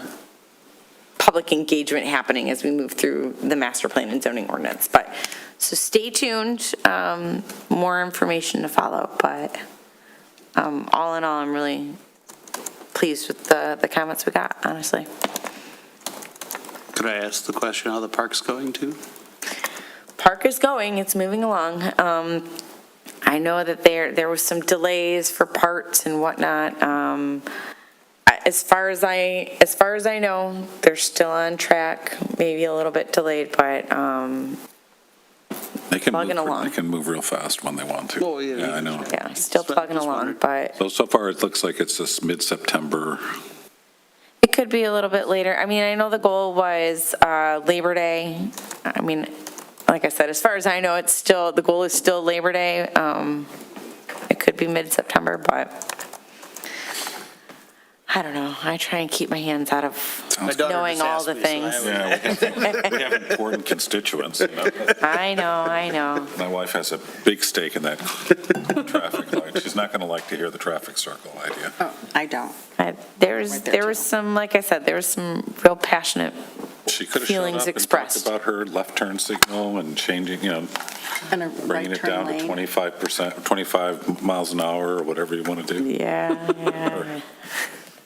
public engagement happening as we move through the master plan and zoning ordinance. But so stay tuned, more information to follow. But all in all, I'm really pleased with the comments we got, honestly. Could I ask the question how the park's going to? Park is going, it's moving along. I know that there was some delays for parts and whatnot. As far as I know, they're still on track, maybe a little bit delayed, but plugging along. They can move real fast when they want to. Oh, yeah. I know. Yeah, still plugging along, but So far, it looks like it's this mid-September. it could be a little bit later. I mean, I know the goal was Labor Day. I mean, like I said, as far as I know, the goal is still Labor Day. It could be mid-September, but I don't know. I try and keep my hands out of knowing all the things. Yeah, we have important constituents. You know? I know. My wife has a big stake in that traffic light. She's not going to like to hear the traffic circle idea. Oh, I don't. There was some, like I said, there was some real passionate She could have shown feelings up and expressed. talked about her left turn signal and changing, And a bringing right it down turn to lane. 25 miles an hour or whatever you want to do. Yeah.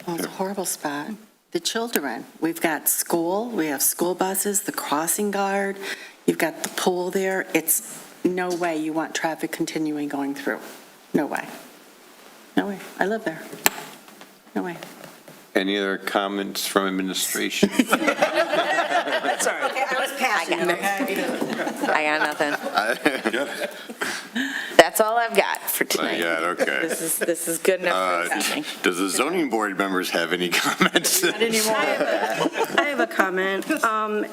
Oh, it's a horrible spot. The children, we've got school, we have school buses, the crossing guard, you've got the pool there. It's no way you want traffic continuing going through. No way. No way. I live there. No way. Any other comments from administration? Sorry. Okay, I was passing. I got nothing. That's all I've got for tonight. Okay. This is good enough for me. Does the zoning board members have any comments? I have a comment.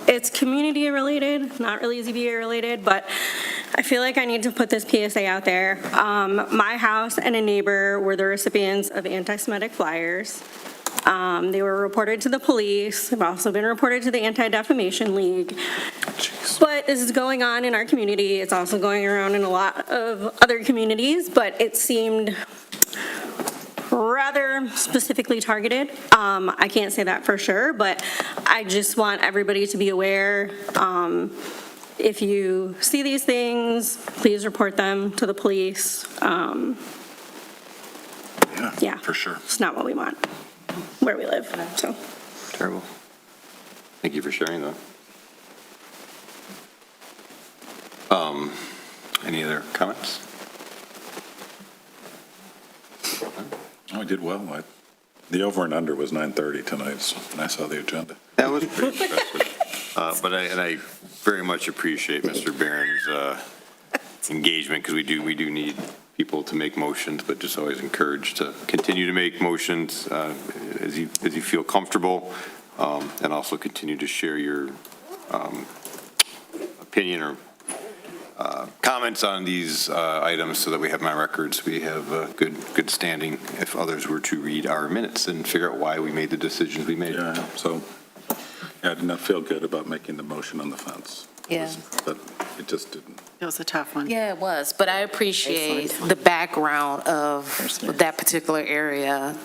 It's community related, not really ZBA related, but I feel like I need to put this PSA out there. My house and a neighbor were the recipients of anti-Semitic flyers. They were reported to the police. They've also been reported to the Anti-Defamation League. But this is going on in our community. It's also going around in a lot of other communities, but it seemed rather specifically targeted. I can't say that for sure, but I just want everybody to be aware. If you see these things, please report them to the police. Yeah, for sure. It's not what we want where we live, so. Terrible. Thank you for sharing that. Any other comments? Oh, I did well. The over and under was 9:30 tonight, so when I saw the agenda. That was pretty impressive. But I very much appreciate Mr. Barron's engagement, because we do need people to make motions, but just always encouraged to continue to make motions as you feel comfortable, and also continue to share your opinion or comments on these items so that we have my records. We have good standing if others were to read our minutes and figure out why we made the decisions we made. Yeah, so I did not feel good about making the motion on the fence. Yeah. But it just didn't. It was a tough one. Yeah, it was, but I appreciate the background of that particular area.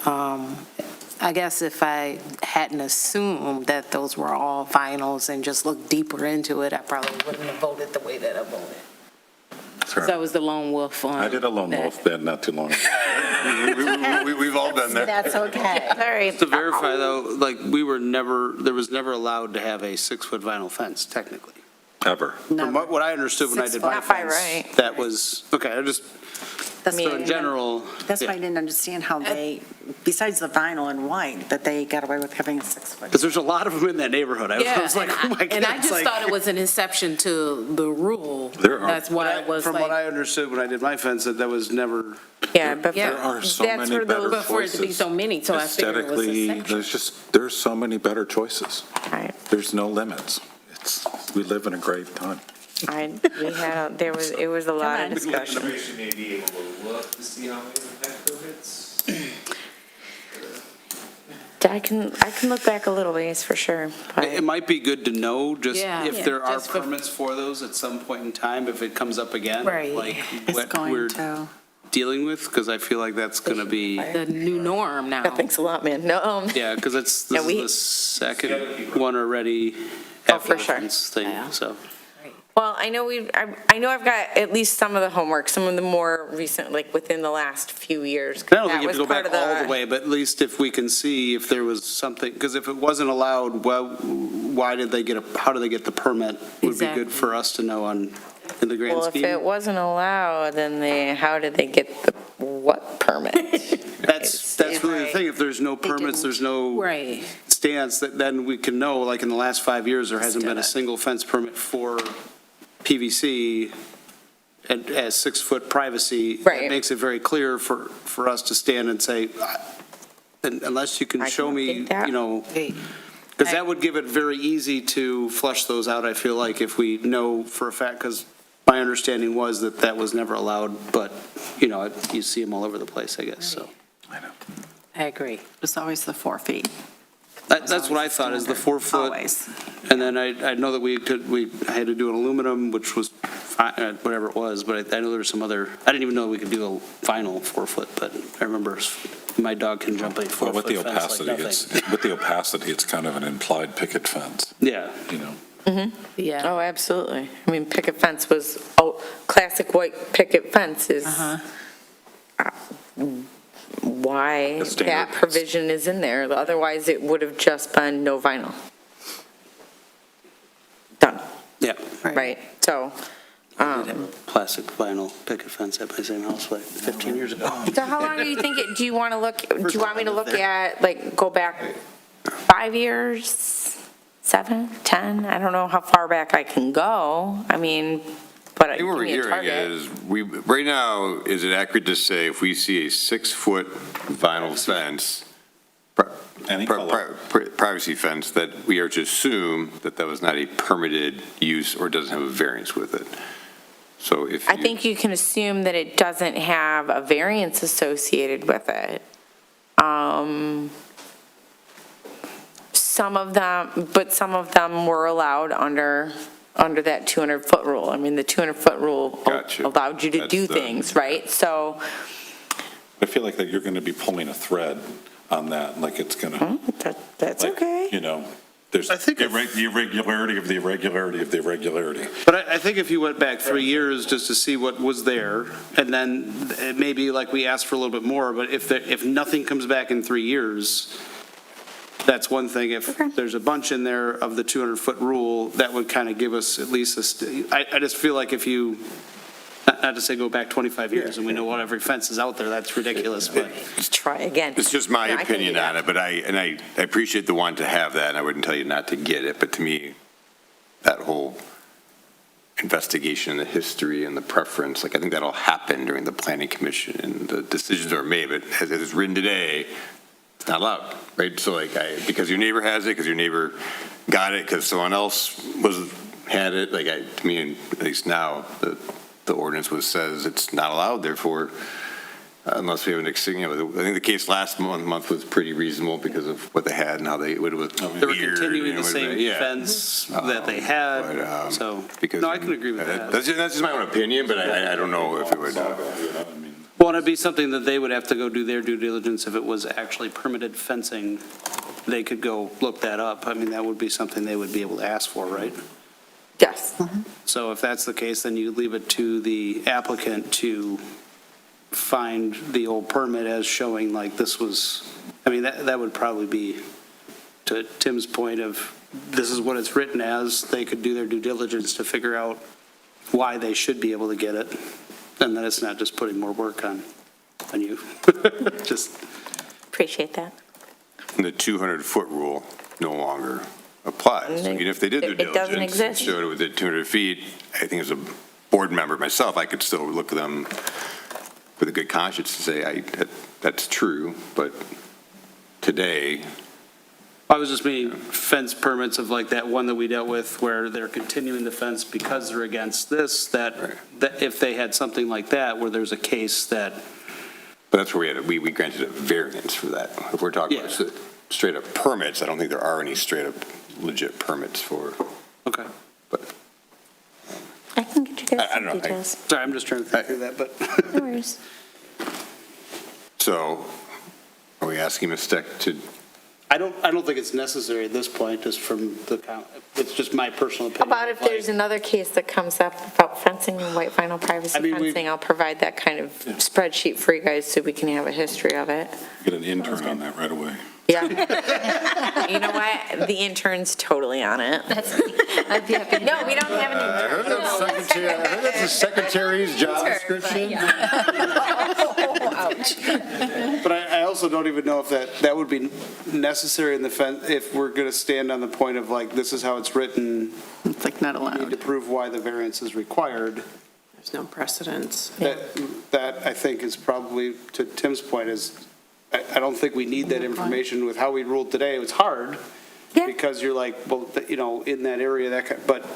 I guess if I hadn't assumed that those were all finals and just looked deeper into it, I probably wouldn't have voted the way that I voted. So I was the lone wolf on I did a lone wolf bed not too long ago. We've all been there. That's okay. All right. Just to verify though, like there was never allowed to have a 6-foot vinyl fence technically. Ever. From what I understood when I did my Not by fence, right. that was, okay, That's So in general. That's why I didn't understand how they, besides the vinyl and white, that they got away with having a 6-foot. Because there's a lot of them in that neighborhood. I Yeah, was like, oh my God. and I it's just like- thought it was an exception to the rule. There are. That's why it was From what like, I understood when I did my fence, that was never, Yeah, but Yeah. There are so that's many where those- better but for it to be choices. so many, so I figured it was a Aesthetically, section. there's so many better choices. Right. There's no limits. We live in a great time. it was a lot of discussion. Commission may be able to look to see how many impact permits. I can look back a little ways for sure. it might be good to know, just Yeah. if Yeah, there are just for- permits for those at some point in time, if it comes up again. Right. Like It's what going we're to. dealing with, because I feel like that's going to be, The new norm now. Thanks a lot, man. No, yeah, because this Yeah, is we- the second one already Oh, after for the sure. fence thing, so. well, I know I've got at least some of the homework, some of the more recent, like within the last few years. I don't think That you have to was go part back of all the way, but at least if we can see if there was something, because if it wasn't allowed, well, why did they get how did they get the permit? Would be good for us to know in the grand Well, if scheme. it wasn't allowed, then how did they get the what permit? That's really the thing, if there's no permits, there's no Right. stance, then we can know, like in the last 5 years, there hasn't been a single fence permit for PVC as 6-foot privacy. Right. It makes it very clear for us to stand and say, unless you can I show can me, update that. you know, because that would give it very easy to flush those out, I feel like, if we know for a fact, because my understanding was that that was never allowed, but, you know, you see them all over the place, I guess, so. I agree. It's always the 4 feet. That's what I thought, is the 4 foot. Always. And then I know that I had to do an aluminum, which was fine, whatever it was, but I know there was some other, I didn't even know we could do a vinyl 4 foot, but I remember my dog can jump a 4 Well, foot with the fence like opacity, nothing. with the opacity, it's kind of an implied picket fence, Yeah. you know? Yeah. Oh, absolutely. I mean, picket fence was, classic white picket fence is why The standard that is. provision is in there. Otherwise, it would have just been no vinyl. Done, Yeah. right? So, Plastic vinyl picket fence at my same house like 15 years ago. so how long do you think do you want to look, do you want me to look at, like, go back 5 years, 7, 10? I don't know how far back I can go. I mean, but I think give what we're me a hearing target. is, right now, is it accurate to say if we see a 6-foot vinyl fence, Any color. privacy fence, that we are to assume that that was not a permitted use or doesn't have a variance with it? So if I think you can assume that it doesn't have a variance associated with it. Some of them were allowed under that 200-foot rule. I mean, the 200-foot rule Gotcha. allowed you to That's do the- things, right? So, I feel like that you're going to be pulling a thread on that, like it's going to. that's okay. You know, there's I think the irregularity of the irregularity of the irregularity. But I think if you went back 3 years just to see what was there, and then it may be like we asked for a little bit more, but if nothing comes back in 3 years, that's one thing. If there's a bunch in there of the 200-foot rule, that would kind of give us at least I just feel like if you, not to say go back 25 years and we know what every fence is out there, that's ridiculous, but. Let's try again. It's just my No, I can do opinion that. on it, but I appreciate the want to have that, and I wouldn't tell you not to get it, but to me, that whole investigation and the history and the preference, like, I think that'll happen during the planning commission, and the decisions are made, but as it is written today, it's not allowed, right? So like, because your neighbor has it, because your neighbor got it, because someone else had it, like, to me, at least now, the ordinance says it's not allowed, therefore, unless we have an, I think the case last month was pretty reasonable because of what they had and how they would have. They were continuing the same fence that they had, But, so, because no, I can agree with that. That's just my own opinion, but I don't know if it would. Well, and it'd be something that they would have to go do their due diligence if it was actually permitted fencing. They could go look that up. I mean, that would be something they would be able to ask for, right? Yes. So if that's the case, then you leave it to the applicant to find the old permit as showing like this was, I mean, that would probably be, to Tim's point of, this is what it's written as, they could do their due diligence to figure out why they should be able to get it. And then it's not just putting more work on you. Just, Appreciate that. The 200-foot rule no longer applies. So even if they did due It doesn't diligence and exist. showed it within 200 feet, I think as a board member myself, I could still look at them with a good conscience to say, that's true, but today, I was just meaning fence permits of like that one that we dealt with where they're continuing the fence because they're against this, that if they had something like that where there's a case that. but that's where we granted a variance for that. If we're talking about straight up permits, I don't think there are any straight up legit permits for. Okay. But I can get you guys I don't some know. details. Sorry, I'm just trying to think through that, but. No worries. So are we asking Ms. Steck to? I don't think it's necessary at this point, just from the, it's just my personal opinion. About if there's another case that comes up about fencing and white vinyl privacy I mean, fencing, I'll provide that kind of spreadsheet for you guys so we can have a history of it. Get an intern on that right away. Yeah. You know what? The intern's totally on it. I'd be happy to. No, we don't have an I heard intern. that's the secretary's job description. Ouch. But I also don't even know if that would be necessary in the fence, if we're going to stand on the point of like, this is how it's written. It's like not We need allowed. to prove why the variance is required. There's no precedence. That I think is probably, to Tim's point, is, I don't think we need that information with how we ruled today. It was hard, because you're like, well, in that area, but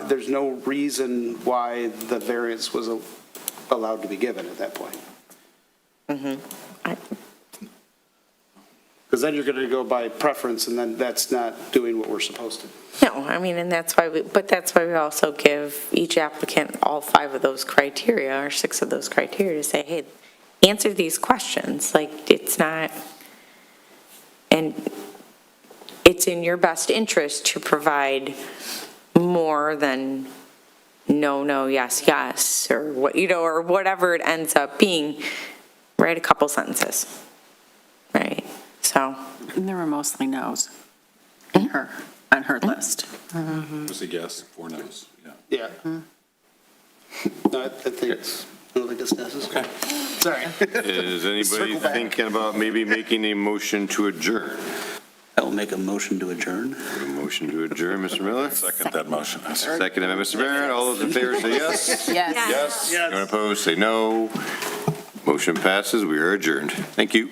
there's no reason why the variance was allowed to be given at that point. Because then you're going to go by preference, and then that's not doing what we're supposed to. No, I mean, and that's why we also give each applicant all 5 of those criteria, or 6 of those criteria, to say, hey, answer these questions. Like, it's not, and it's in your best interest to provide more than no, yes, yes, or what, or whatever it ends up being. Write a couple sentences, right? So. And there were mostly no's on her list. It was a yes, 4 no's, Yeah. No, I don't think it's necessary. Sorry. Is anybody thinking about maybe making a motion to adjourn? I will make a motion to adjourn. A motion to adjourn, Mr. Miller? Second that motion. Seconded by Mr. Barron. All those in favor say yes. Yes. Yes. Anyone opposed, say no. Motion passes. We are adjourned. Thank you.